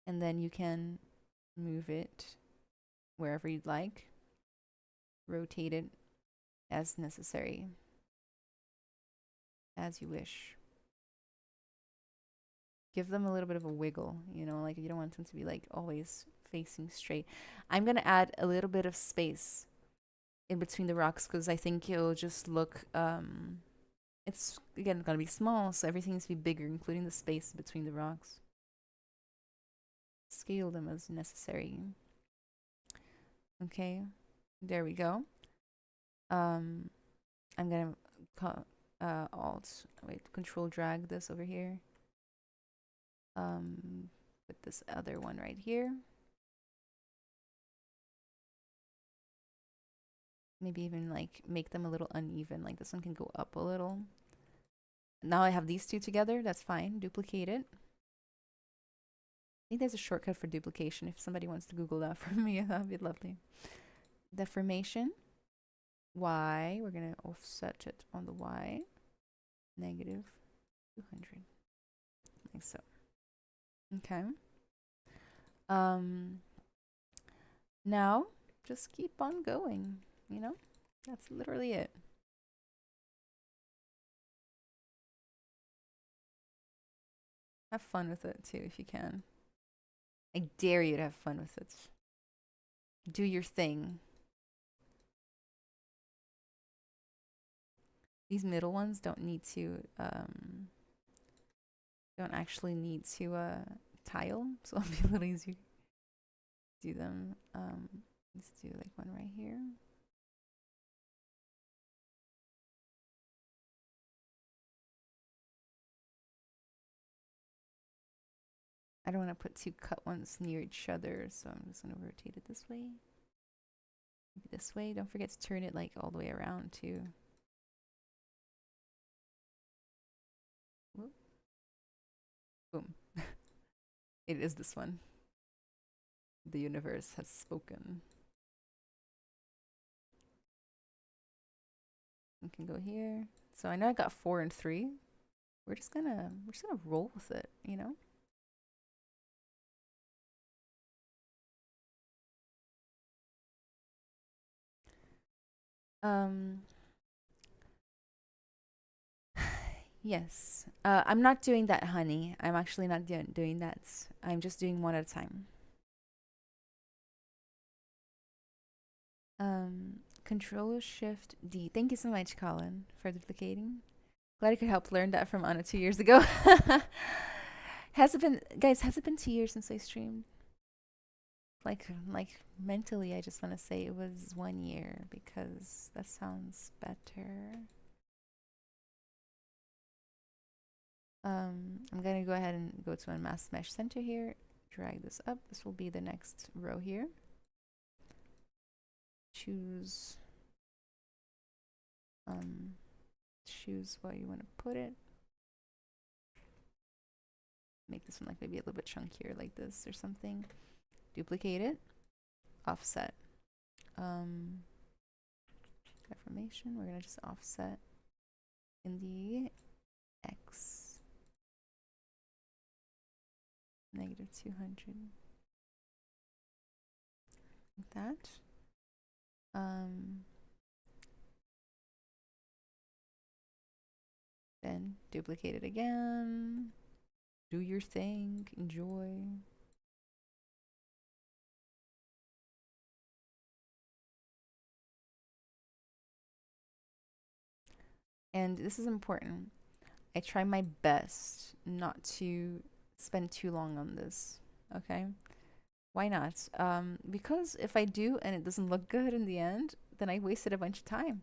And then you can move it wherever you'd like. Rotate it as necessary, as you wish. Give them a little bit of a wiggle, you know, like you don't want them to be like always facing straight. I'm going to add a little bit of space in between the rocks because I think it'll just look, it's again going to be small, so everything needs to be bigger, including the space between the rocks. Scale them as necessary. Okay, there we go. I'm going to control drag this over here. Put this other one right here. Maybe even like make them a little uneven, like this one can go up a little. Now I have these two together, that's fine. Duplicate it. I think there's a shortcut for duplication. If somebody wants to Google that for me, that'd be lovely. Deformation. Y, we're gonna offset it on the Y. -200, like so. Okay. Now just keep on going, you know? That's literally it. Have fun with it too if you can. I dare you to have fun with it. Do your thing. These middle ones don't need to don't actually need to tile, so it'll be a little easier to do them. Let's do like one right here. I don't want to put two cut ones near each other, so I'm just going to rotate it this way. Maybe this way. Don't forget to turn it like all the way around too. Whoop. Boom. It is this one. The universe has spoken. We can go here. So I know I got 4 and 3. We're just gonna roll with it, you know? Yes. I'm not doing that, honey. I'm actually not doing that. I'm just doing one at a time. Control Shift D. Thank you so much, Colin, for duplicating. Glad I could help learn that from Anna 2 years ago. Has it been, guys? Has it been 2 years since I streamed? Like mentally, I just want to say it was 1 year because that sounds better. I'm gonna go ahead and go to Unmasked Mesh Center here. Drag this up. This will be the next row here. Choose where you want to put it. Make this one like maybe a little bit chunkier like this or something. Duplicate it. Offset. Deformation. We're gonna just offset in the X. Negative 200. Like that. Then duplicate it again. Do your thing. Enjoy. And this is important. I try my best not to spend too long on this. Okay? Why not? Because if I do and it doesn't look good in the end, then I wasted a bunch of time.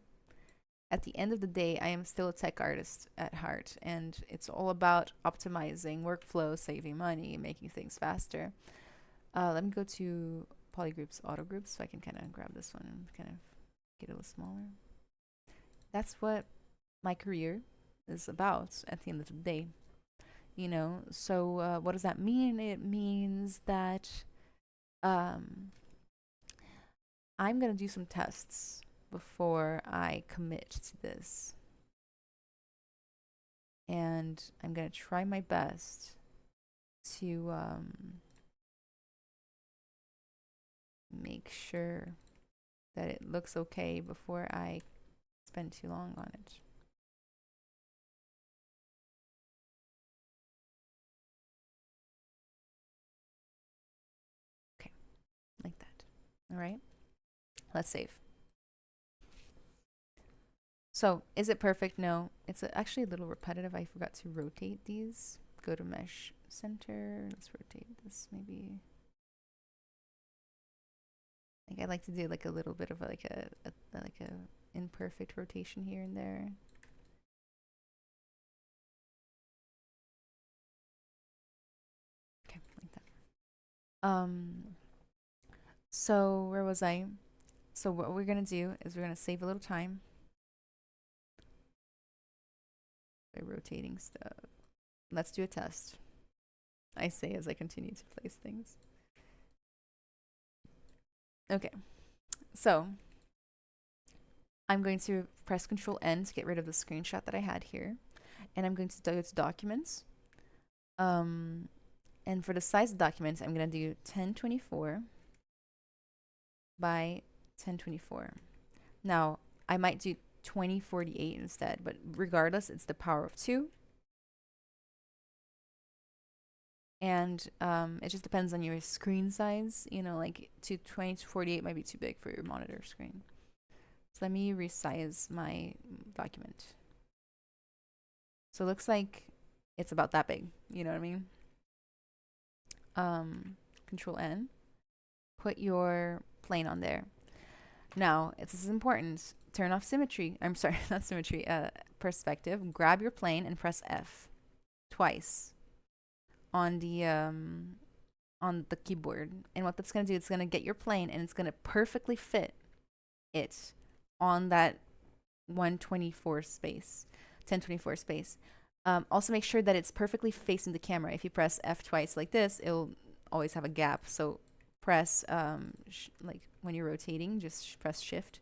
At the end of the day, I am still a tech artist at heart, and it's all about optimizing workflow, saving money, making things faster. Let me go to Polygroups, Auto Groups, so I can kind of grab this one and kind of get it a little smaller. That's what my career is about at the end of the day. You know, so what does that mean? It means that I'm going to do some tests before I commit to this. And I'm going to try my best to make sure that it looks okay before I spend too long on it. Okay, like that. All right, let's save. So, is it perfect? No. It's actually a little repetitive. I forgot to rotate these. Go to Mesh Center. Let's rotate this maybe. Like I like to do like a little bit of like a imperfect rotation here and there. Okay, like that. So where was I? So what we're gonna do is we're gonna save a little time by rotating stuff. Let's do a test. I say as I continue to place things. Okay, so I'm going to press Control N to get rid of the screenshot that I had here, and I'm going to go to Documents. And for the size of the document, I'm going to do 1024 by 1024. Now, I might do 2048 instead, but regardless, it's the power of 2. And it just depends on your screen size. You know, like 20 to 48 might be too big for your monitor screen. So let me resize my document. So it looks like it's about that big. You know what I mean? Control N. Put your plane on there. Now, this is important. Turn off symmetry. I'm sorry, not symmetry. Perspective. Grab your plane and press F twice on the keyboard. And what that's going to do, it's going to get your plane and it's going to perfectly fit it on that 124 space, 1024 space. Also make sure that it's perfectly facing the camera. If you press F twice like this, it'll always have a gap. So press, like when you're rotating, just press Shift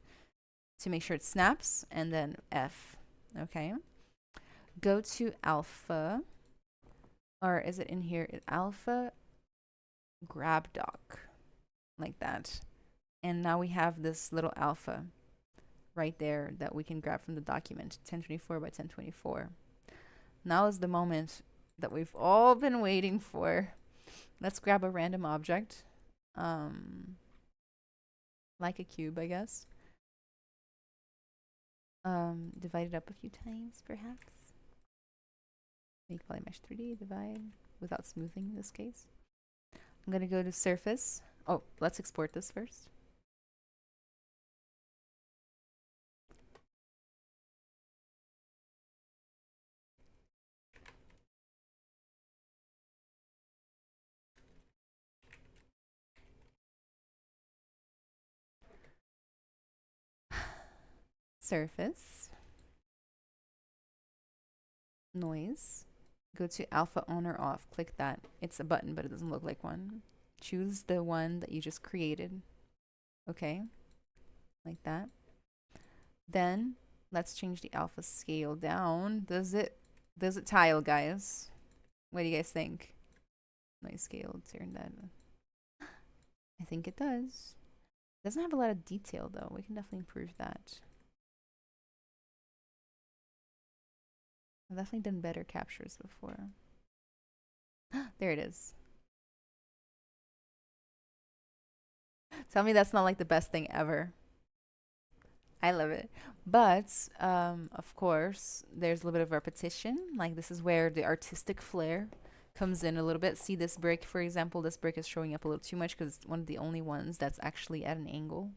to make sure it snaps, and then F. Okay. Go to Alpha, or is it in here? Alpha grab dock, like that. And now we have this little alpha right there that we can grab from the document, 1024 by 1024. Now is the moment that we've all been waiting for. Let's grab a random object. like a cube, I guess. Divide it up a few times, perhaps. Make polymesh 3D, divide, without smoothing in this case. I'm gonna go to surface. Oh, let's export this first. Surface. Noise. Go to alpha on or off. Click that. It's a button, but it doesn't look like one. Choose the one that you just created. Okay. Like that. Then let's change the alpha scale down. Does it tile, guys? What do you guys think? Noise scale, turn that. I think it does. It doesn't have a lot of detail though. We can definitely improve that. I've definitely done better captures before. There it is. Tell me that's not like the best thing ever. I love it. But, of course, there's a little bit of repetition. Like, this is where the artistic flair comes in a little bit. See this brick, for example, this brick is showing up a little too much because it's one of the only ones that's actually at an angle.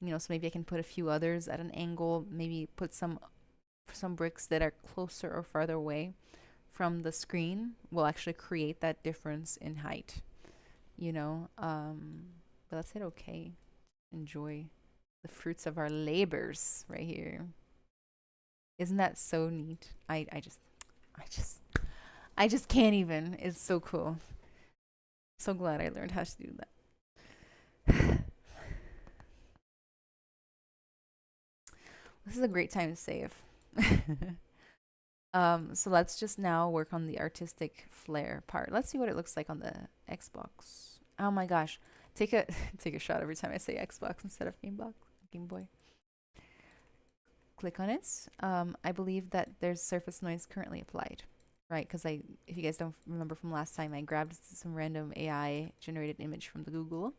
You know, so maybe I can put a few others at an angle, maybe put some bricks that are closer or farther away from the screen will actually create that difference in height, you know. But let's hit okay. Enjoy the fruits of our labors right here. Isn't that so neat? I just can't even. It's so cool. So glad I learned how to do that. This is a great time to save. So let's just now work on the artistic flair part. Let's see what it looks like on the Xbox. Oh my gosh. Take a take a shot every time I say Xbox instead of Game Boy. Click on it. I believe that there's surface noise currently applied, right? Because if you guys don't remember from last time, I grabbed some random AI generated image from the Google.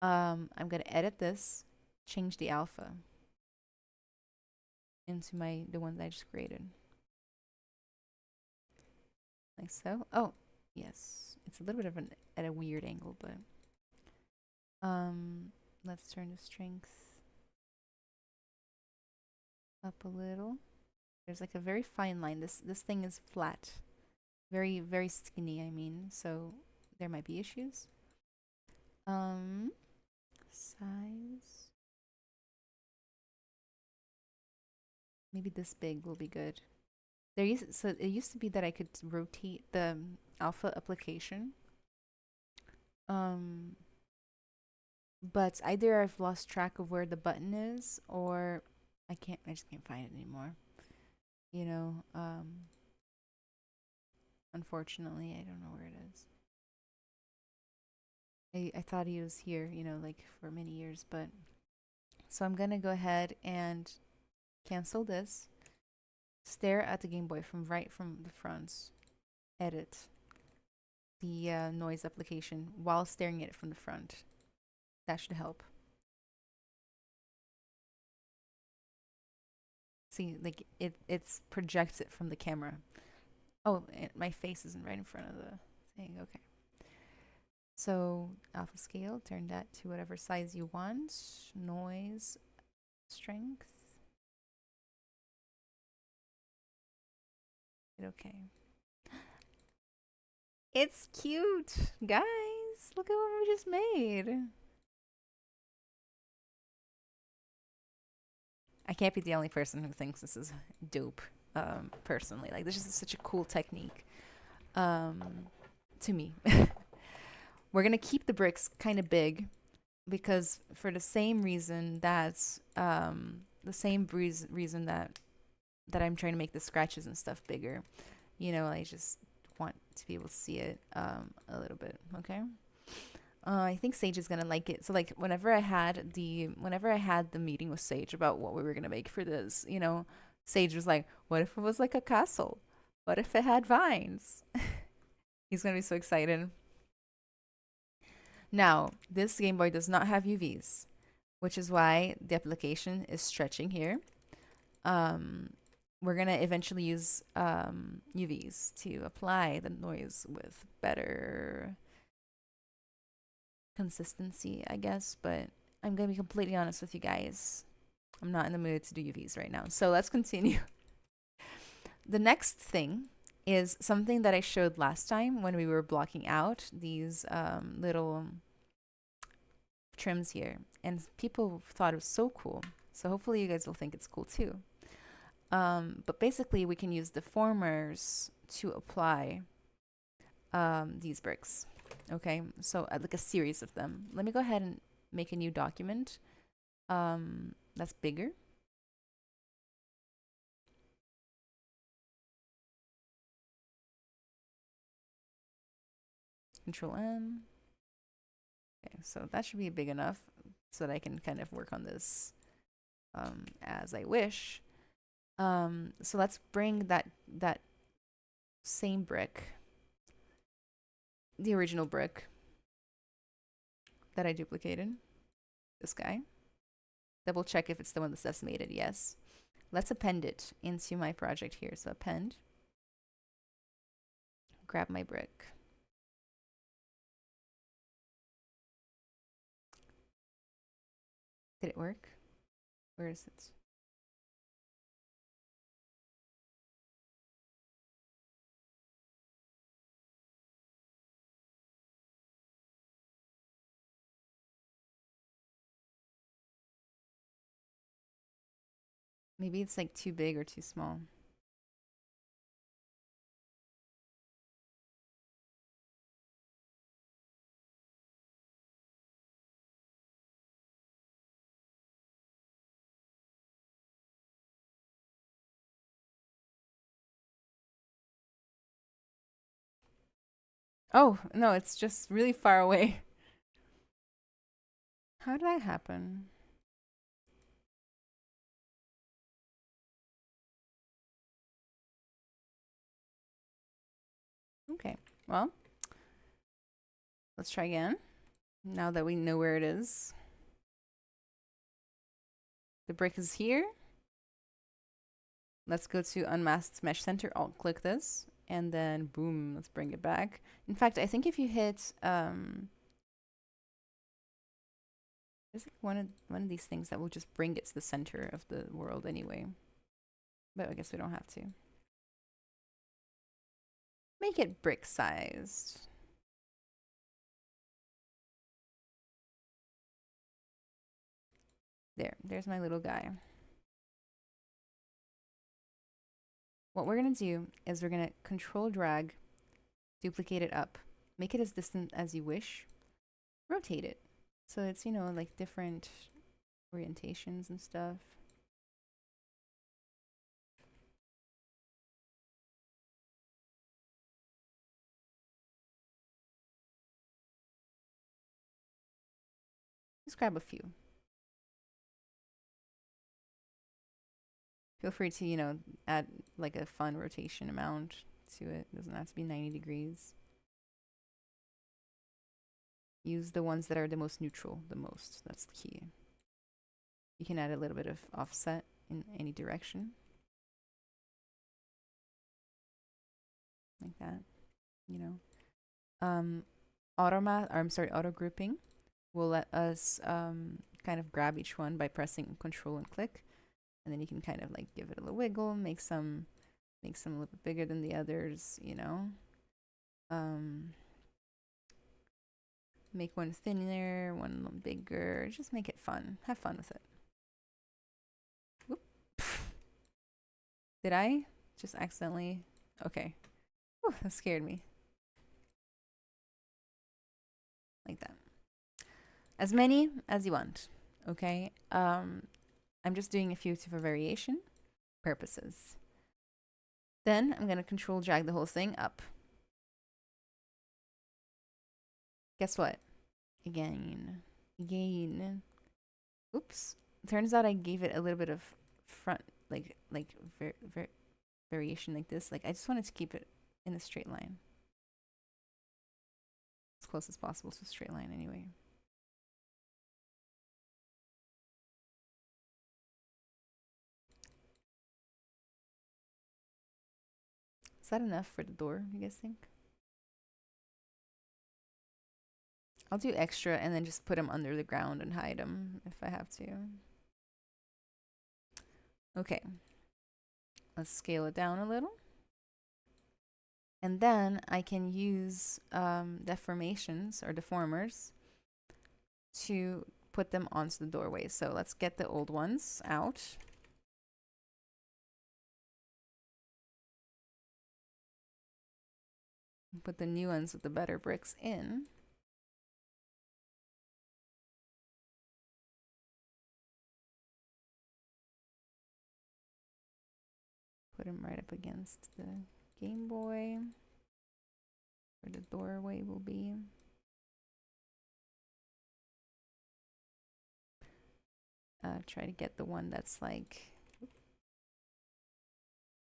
I'm gonna edit this, change the alpha into the one that I just created, like so. Oh, yes, it's a little bit of at a weird angle, but let's turn the strength up a little. There's like a very fine line. This thing is flat, very very skinny. I mean, so there might be issues. Size. Maybe this big will be good. So it used to be that I could rotate the alpha application. But either I've lost track of where the button is, or I just can't find it anymore. You know, unfortunately, I don't know where it is. I thought he was here, you know, like for many years, but so I'm gonna go ahead and cancel this. Stare at the Game Boy from the front. Edit the noise application while staring at it from the front. That should help. See, like it's projects it from the camera. Oh, my face isn't right in front of the thing. Okay. So alpha scale, turn that to whatever size you want. Noise, strength. Okay. It's cute, guys. Look at what we just made. I can't be the only person who thinks this is dope. Personally, like this is such a cool technique. To me, we're gonna keep the bricks kind of big because for the same reason that's reason that I'm trying to make the scratches and stuff bigger. You know, I just want to be able to see it a little bit. Okay. I think Sage is gonna like it. So like whenever I had the meeting with Sage about what we were gonna make for this, you know, Sage was like, "What if it was like a castle? What if it had vines?" He's gonna be so excited. Now, this Game Boy does not have UVs, which is why the application is stretching here. Um, we're going to eventually use UVs to apply the noise with better consistency, I guess. But I'm going to be completely honest with you guys. I'm not in the mood to do UVs right now. So let's continue. The next thing is something that I showed last time when we were blocking out these little trims here. And people thought it was so cool. So hopefully you guys will think it's cool too. But basically, we can use deformers to apply these bricks. Okay, so like a series of them. Let me go ahead and make a new document that's bigger. Control M. Okay, so that should be big enough so that I can kind of work on this as I wish. So let's bring that same brick, the original brick that I duplicated, this guy. Double check if it's the one that's decimated. Yes. Let's append it into my project here. So append. Grab my brick. Did it work? Where is it? Maybe it's like too big or too small. Oh, no, it's just really far away. How did that happen? Okay, well, let's try again. Now that we know where it is. The brick is here. Let's go to Unmasked Mesh Center. Alt click this. And then boom, let's bring it back. In fact, I think if you hit there's like one of these things that will just bring it to the center of the world anyway. But I guess we don't have to. Make it brick sized. There's my little guy. What we're going to do is we're going to control drag, duplicate it up, make it as distant as you wish, rotate it. So it's, you know, like different orientations and stuff. Just grab a few. Feel free to, you know, add like a fun rotation amount to it. It doesn't have to be 90 degrees. Use the ones that are the most neutral, the most. That's the key. You can add a little bit of offset in any direction. Like that, you know. Auto grouping will let us kind of grab each one by pressing Control and click. And then you can kind of like give it a little wiggle, make some a little bit bigger than the others, you know. Make one thinner, one a little bigger. Just make it fun. Have fun with it. Whoop. Did I just accidentally? Okay. Whew, that scared me. Like that. As many as you want. Okay. I'm just doing a few for variation purposes. Then I'm going to control drag the whole thing up. Guess what? Again. Oops. Turns out I gave it a little bit of front, like variation like this. Like I just wanted to keep it in a straight line. as close as possible to a straight line anyway. Is that enough for the door, you guys think? I'll do extra and then just put them under the ground and hide them if I have to. Okay. Let's scale it down a little. And then I can use deformations or deformers to put them onto the doorway. So let's get the old ones out. Put the new ones with the better bricks in. Put them right up against the Game Boy, where the doorway will be. Try to get the one that's like,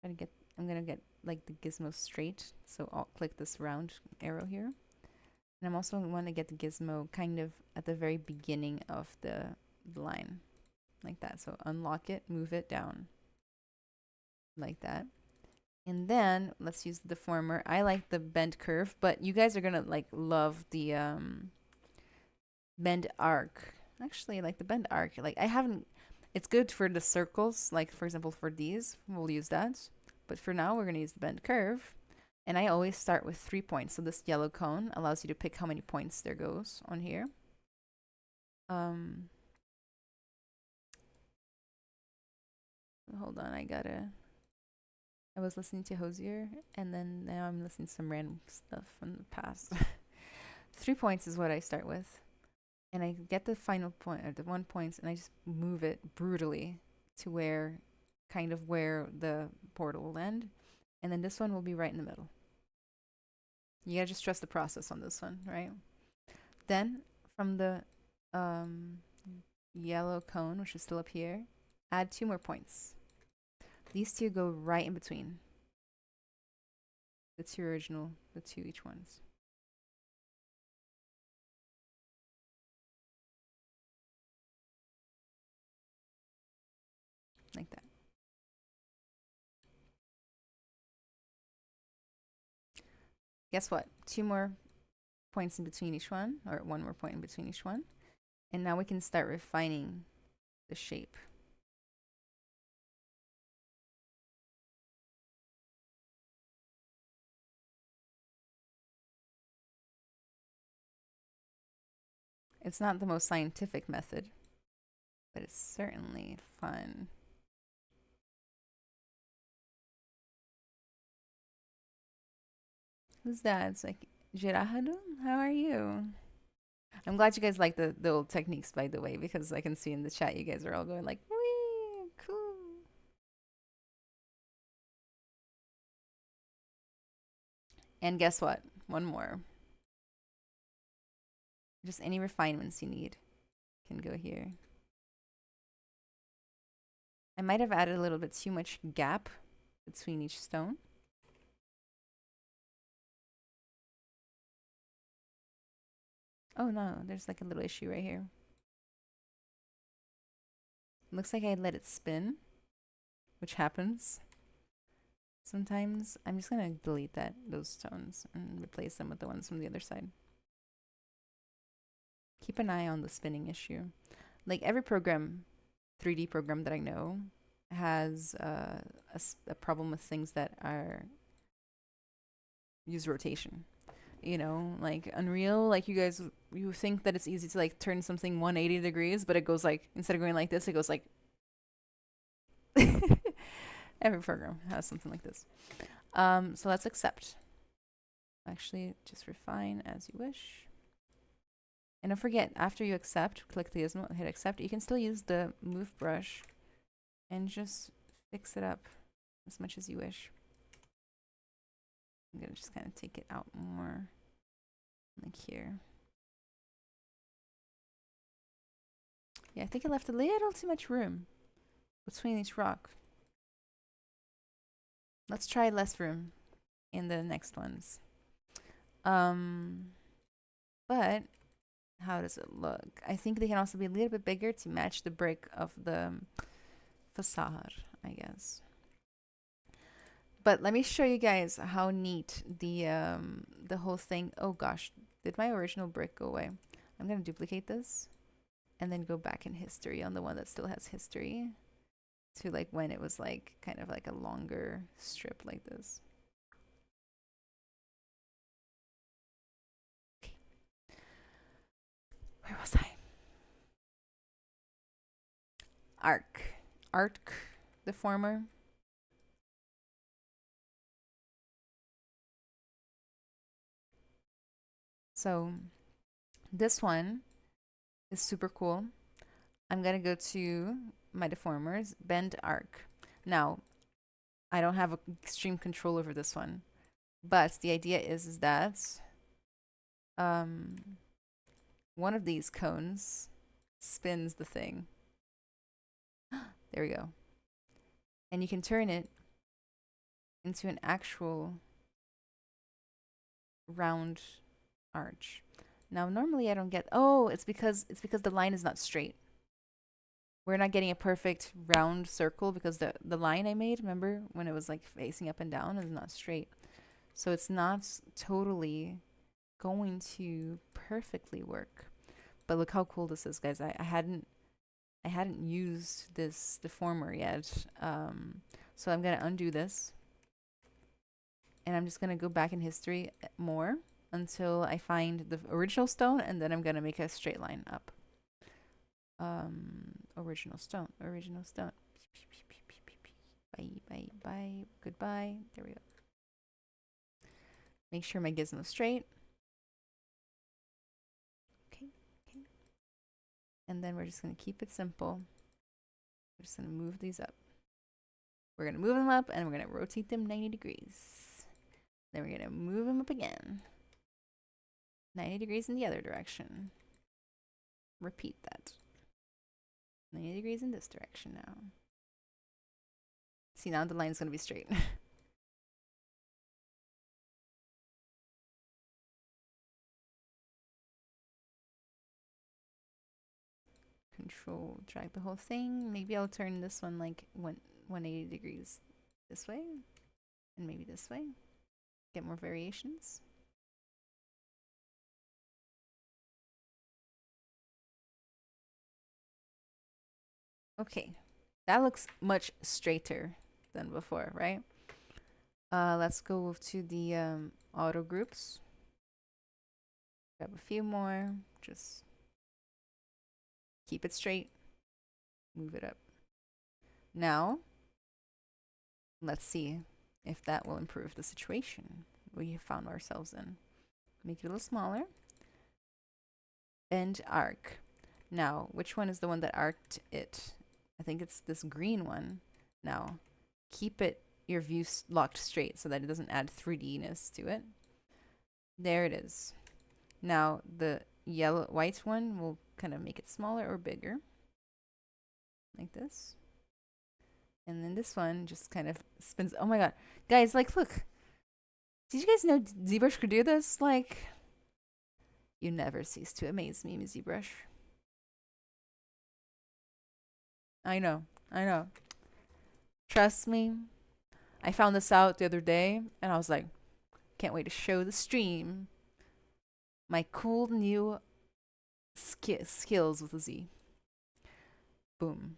I'm gonna get like the gizmo straight. So I'll click this round arrow here. And I'm also want to get the gizmo kind of at the very beginning of the line, like that. So unlock it, move it down, like that. And then let's use the deformer. I like the bend curve, but you guys are gonna like love the bend arc. Actually, I like the bend arc. Like I haven't. It's good for the circles. Like for example, for these, we'll use that. But for now, we're gonna use the bend curve. And I always start with 3 points. So this yellow cone allows you to pick how many points there goes on here. Hold on, I was listening to Hosier, and then now I'm listening to some random stuff from the past. 3 points is what I start with. And I get the final point, or the 1 point, and I just move it brutally to where the portal will end. And then this one will be right in the middle. You gotta just trust the process on this one, right? Then from the yellow cone, which is still up here, add 2 more points. These 2 go right in between the 2 original, the 2 each ones. Like that. Guess what? 2 more points in between each one, or 1 more point in between each one. And now we can start refining the shape. It's not the most scientific method, but it's certainly fun. Who's that? It's like, Gerardo, how are you? I'm glad you guys like the old techniques, by the way, because I can see in the chat you guys are all going like, wee, cool. And guess what? 1 more. Just any refinements you need can go here. I might have added a little bit too much gap between each stone. Oh no, there's like a little issue right here. Looks like I let it spin, which happens sometimes. I'm just gonna delete those stones and replace them with the ones from the other side. Keep an eye on the spinning issue. Like every program, 3D program that I know has a problem with things that use rotation. You know, like Unreal, like you think that it's easy to like turn something 180 degrees, but it goes like, instead of going like this, it goes like every program has something like this. So let's accept. Actually, just refine as you wish. And don't forget, after you accept, click the gizmo, hit accept. You can still use the move brush and just fix it up as much as you wish. I'm gonna just kind of take it out more, like here. Yeah, I think I left a little too much room between each rock. Let's try less room in the next ones. But how does it look? I think they can also be a little bit bigger to match the brick of the facade, I guess. But let me show you guys how neat the whole thing. Oh gosh, did my original brick go away? I'm gonna duplicate this and then go back in history on the one that still has history to like when it was like kind of like a longer strip like this. Okay. Where was I? Arc deformer. So this one is super cool. I'm gonna go to my deformers, bend arc. Now, I don't have extreme control over this one, but the idea is that um, one of these cones spins the thing. There we go. And you can turn it into an actual round arch. Now, normally I don't get. Oh, it's because the line is not straight. We're not getting a perfect round circle because the line I made, remember when it was like facing up and down, is not straight. So it's not totally going to perfectly work. But look how cool this is, guys. I hadn't used this deformer yet. So I'm gonna undo this. And I'm just gonna go back in history more until I find the original stone, and then I'm gonna make a straight line up. Original stone. Bye. Goodbye. There we go. Make sure my gizmo's straight. Okay. And then we're just gonna keep it simple. We're just gonna move these up. We're gonna move them up and we're gonna rotate them 90 degrees. Then we're gonna move them up again. 90 degrees in the other direction. Repeat that. 90 degrees in this direction now. See, now the line's gonna be straight. Control, drag the whole thing. Maybe I'll turn this one like 180 degrees this way. And maybe this way. Get more variations. Okay, that looks much straighter than before, right? Let's go to the auto groups. Grab a few more. Just keep it straight. Move it up. Now, let's see if that will improve the situation we found ourselves in. Make it a little smaller. Bend arc. Now, which one is the one that arced it? I think it's this green one. Now, keep your view locked straight so that it doesn't add 3D-ness to it. There it is. Now, the white one will kind of make it smaller or bigger. Like this. And then this one just kind of spins. Oh my god. Guys, like, look. Did you guys know ZBrush could do this? Like, you never cease to amaze me, ZBrush. I know. Trust me. I found this out the other day, and I was like, can't wait to show the stream my cool new skills with a Z. Boom.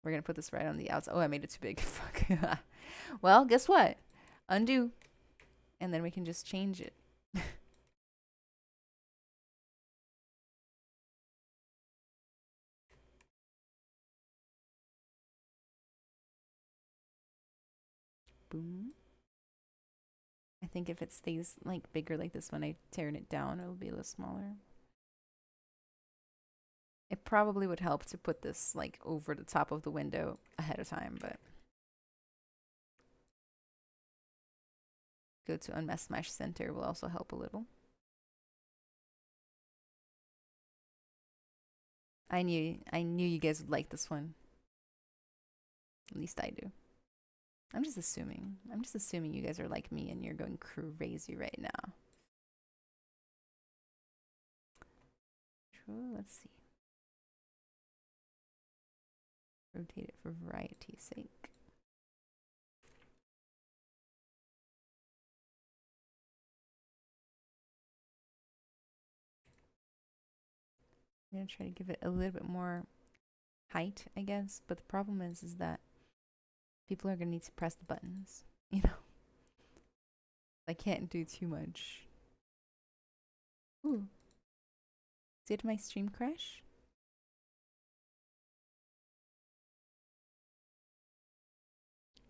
We're going to put this right on the outside. Oh, I made it too big. Fuck. Well, guess what? Undo. And then we can just change it. Boom. I think if it stays like bigger like this when I turn it down, it'll be a little smaller. It probably would help to put this like over the top of the window ahead of time, but go to unmask mesh center will also help a little. I knew you guys would like this one. At least I do. I'm just assuming you guys are like me and you're going crazy right now. control. Let's see. Rotate it for variety's sake. I'm gonna try to give it a little bit more height, I guess. But the problem is that people are gonna need to press the buttons. You know, I can't do too much. Ooh, did my stream crash?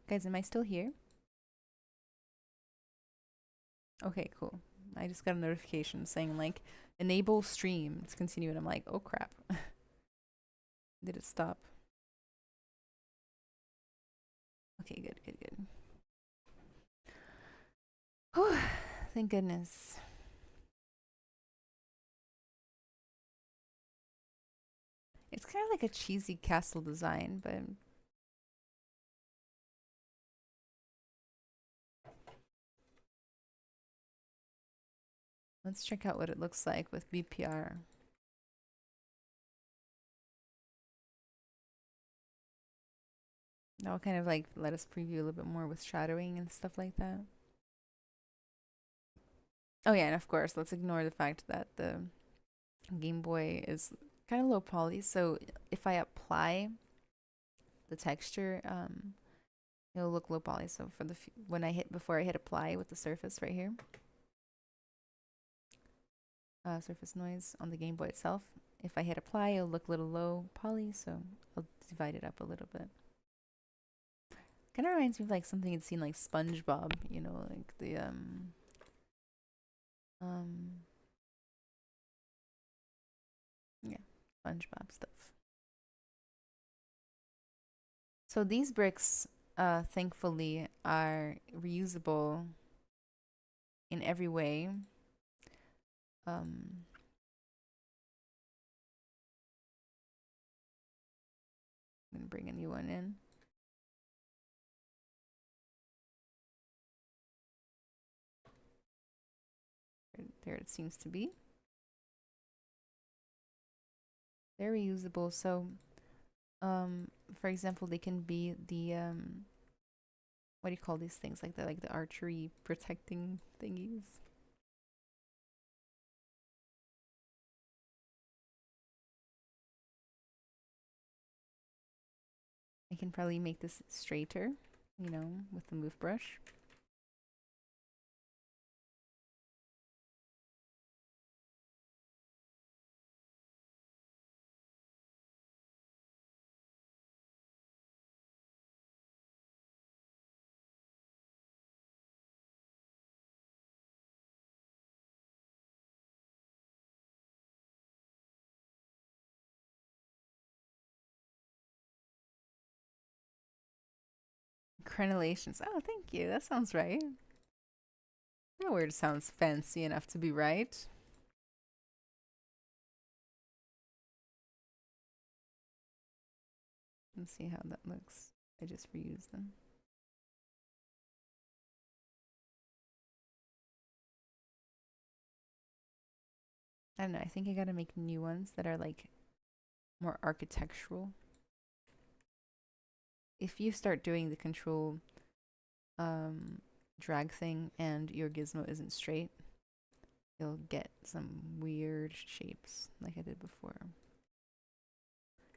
Guys, am I still here? Okay, cool. I just got a notification saying like enable stream to continue, and I'm like, oh crap. Did it stop? Okay, good, good, good. Whew, thank goodness. It's kind of like a cheesy castle design, but let's check out what it looks like with BPR. That'll kind of like let us preview a little bit more with shadowing and stuff like that. Oh yeah, and of course, let's ignore the fact that the Game Boy is kind of low poly, so if I apply the texture, it'll look low poly. So for the before I hit apply with the surface right here, surface noise on the Game Boy itself, if I hit apply, it'll look a little low poly, so I'll divide it up a little bit. Kind of reminds me of like something you'd seen like SpongeBob, you know, like the yeah, SpongeBob stuff. So these bricks, thankfully, are reusable in every way. I'm gonna bring a new one in. There it seems to be. They're reusable. So, for example, they can be the what do you call these things? Like the archery protecting thingies. I can probably make this straighter, you know, with the move brush. Crenellations. Oh, thank you. That sounds right. That word sounds fancy enough to be right. Let's see how that looks. I just reused them. I don't know. I think I gotta make new ones that are like more architectural. If you start doing the control drag thing and your gizmo isn't straight, you'll get some weird shapes like I did before.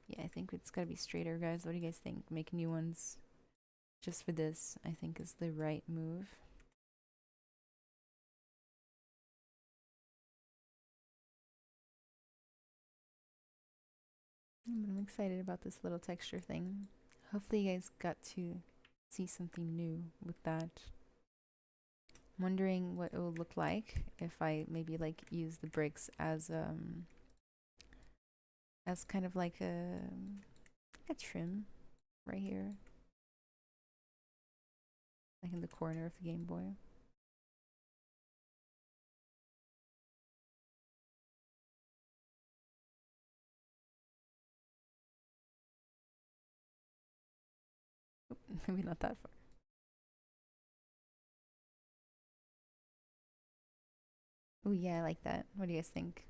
Yeah, I think it's gotta be straighter, guys. What do you guys think? Make new ones just for this, I think, is the right move. I'm excited about this little texture thing. Hopefully you guys got to see something new with that. I'm wondering what it will look like if I maybe like use the bricks as kind of like a trim right here, like in the corner of the Game Boy. Maybe not that far. Oh yeah, I like that. What do you guys think?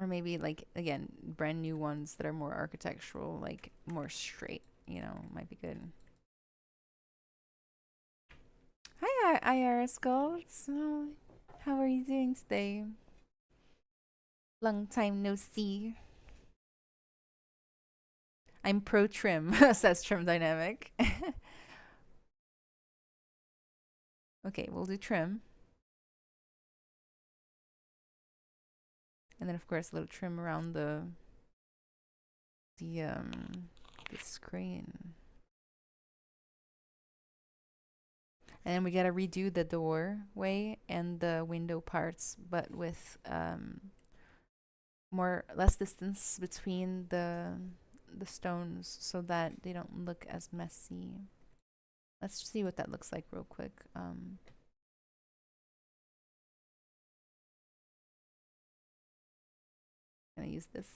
Or maybe like again, brand new ones that are more architectural, like more straight, you know, might be good. Hi, IR Sculpts. Oh, how are you doing today? Long time no see. I'm pro trim, says Trim Dynamic. Okay, we'll do trim. And then of course a little trim around the screen. And then we gotta redo the doorway and the window parts, but with less distance between the stones so that they don't look as messy. Let's see what that looks like real quick. Gonna use this.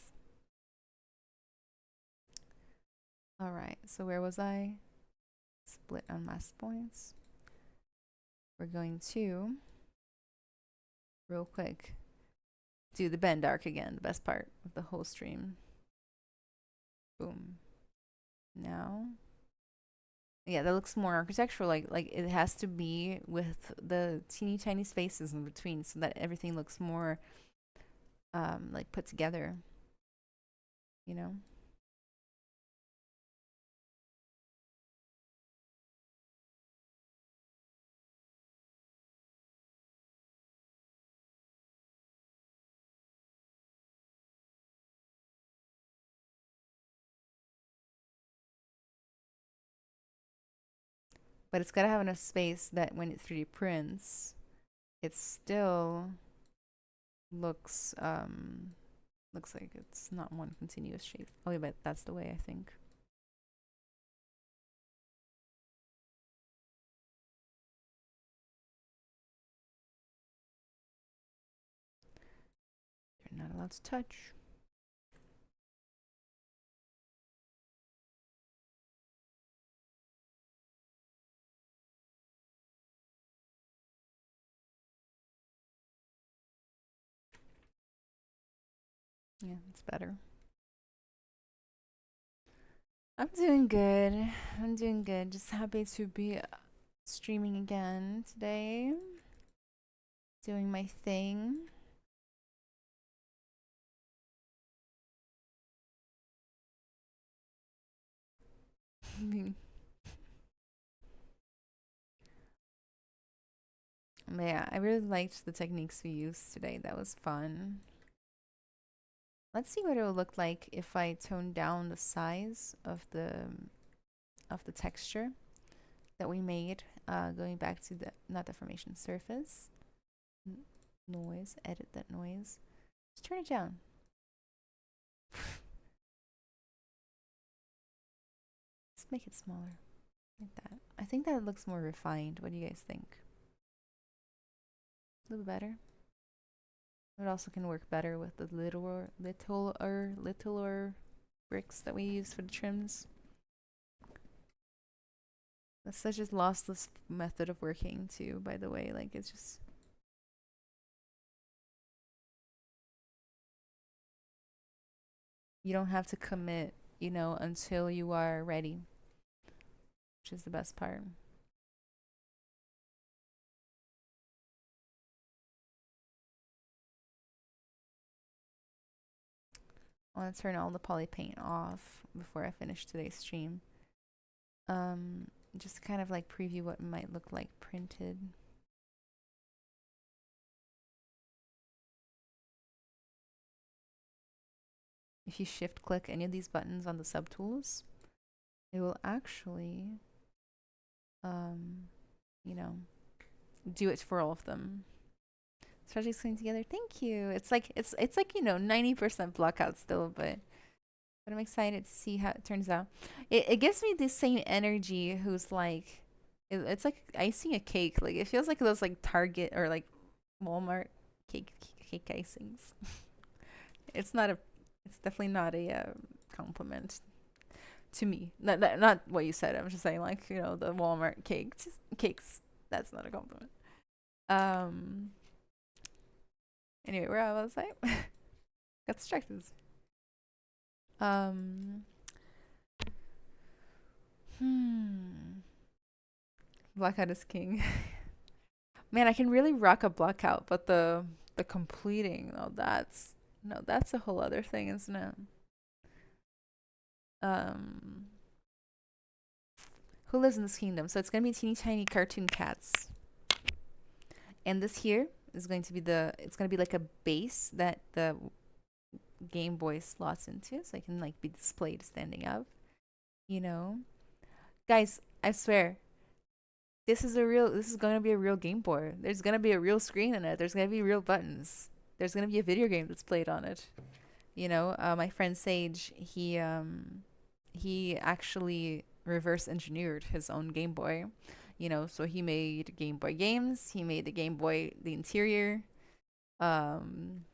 All right, so where was I? Split on mask points. We're going to, real quick, do the bend arc again, the best part of the whole stream. Boom. Now, yeah, that looks more architectural. Like it has to be with the teeny tiny spaces in between, so that everything looks more like put together. You know. But it's gotta have enough space that when it 3D prints, it still looks looks like it's not one continuous shape. Oh, yeah, but that's the way I think. You're not allowed to touch. Yeah, it's better. I'm doing good. I'm doing good. Just happy to be streaming again today. Doing my thing. Yeah, I really liked the techniques we used today. That was fun. Let's see what it will look like if I tone down the size of the texture that we made. Going back to the not deformation surface. Noise, edit that noise. Just turn it down. Let's make it smaller. Like that. I think that looks more refined. What do you guys think? A little better? It also can work better with the littler bricks that we use for the trims. That's such a lossless method of working too, by the way. Like it's just you don't have to commit, you know, until you are ready, which is the best part. I want to turn all the poly paint off before I finish today's stream. Just kind of like preview what it might look like printed. If you shift click any of these buttons on the subtools, it will actually, you know, do it for all of them. Strategies coming together. Thank you. It's like it's like, you know, 90% block out still, but I'm excited to see how it turns out. It gives me the same energy who's like it's like icing a cake. Like it feels like those like Target or like Walmart cake icings. It's not a it's definitely not a compliment to me. Not what you said. I'm just saying like, you know, the Walmart cakes. That's not a compliment. Anyway, where was I? Got distracted. Um. Hmm. Blackout is king. Man, I can really rock a blackout, but the completing, that's a whole other thing, isn't it? Um. Who lives in this kingdom? So it's gonna be teeny tiny cartoon cats, and this here is going to be it's gonna be like a base that the Game Boy slots into, so it can like be displayed standing up. You know, guys, I swear, this is gonna be a real Game Boy. There's gonna be a real screen in it. There's gonna be real buttons. There's gonna be a video game that's played on it. You know, my friend Sage, he actually reverse engineered his own Game Boy. You know, so he made Game Boy games. He made the Game Boy the interior, um,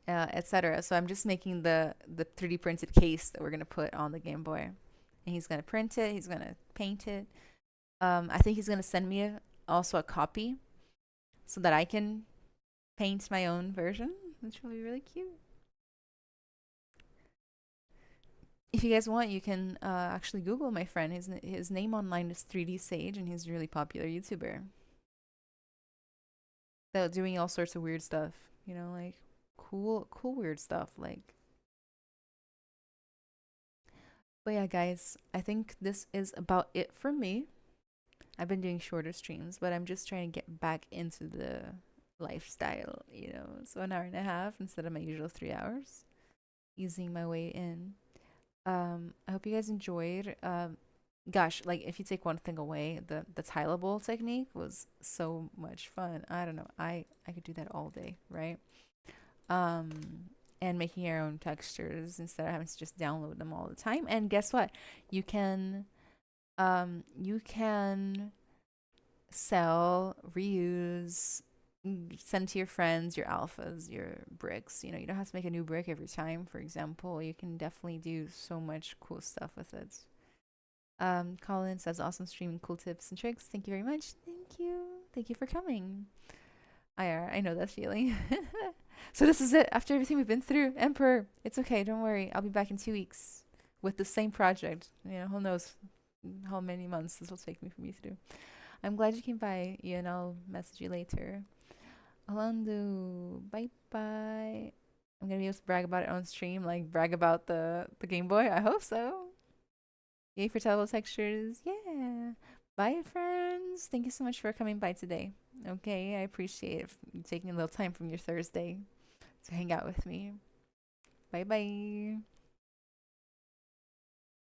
etc. So I'm just making the 3D printed case that we're gonna put on the Game Boy, and he's gonna print it. He's gonna paint it. I think he's gonna send me also a copy so that I can paint my own version, which will be really cute. If you guys want, you can actually Google my friend. His name online is 3D Sage, and he's a really popular YouTuber. They're doing all sorts of weird stuff, you know, like cool weird stuff. Like, but yeah, guys, I think this is about it for me. I've been doing shorter streams, but I'm just trying to get back into the lifestyle, you know. So an hour and a half instead of my usual 3 hours, easing my way in. I hope you guys enjoyed. Gosh, like if you take one thing away, the tilable technique was so much fun. I don't know. I could do that all day, right? Um, and making your own textures instead of having to just download them all the time. And guess what? You can you can sell, reuse, send to your friends your alphas, your bricks. You know, you don't have to make a new brick every time, for example. You can definitely do so much cool stuff with it. Colin says, awesome stream, cool tips and tricks. Thank you very much. Thank you. Thank you for coming. I know that feeling. So this is it. After everything we've been through, Emperor, it's okay. Don't worry. I'll be back in 2 weeks with the same project. You know, who knows how many months this will take me for me to do. I'm glad you came by, Ian. I'll message you later. Alando, bye bye. I'm gonna be able to brag about it on stream, like brag about the Game Boy. I hope so. Yay for tellable textures. Yeah. Bye, friends. Thank you so much for coming by today. Okay, I appreciate it. Taking a little time from your Thursday to hang out with me. Bye bye.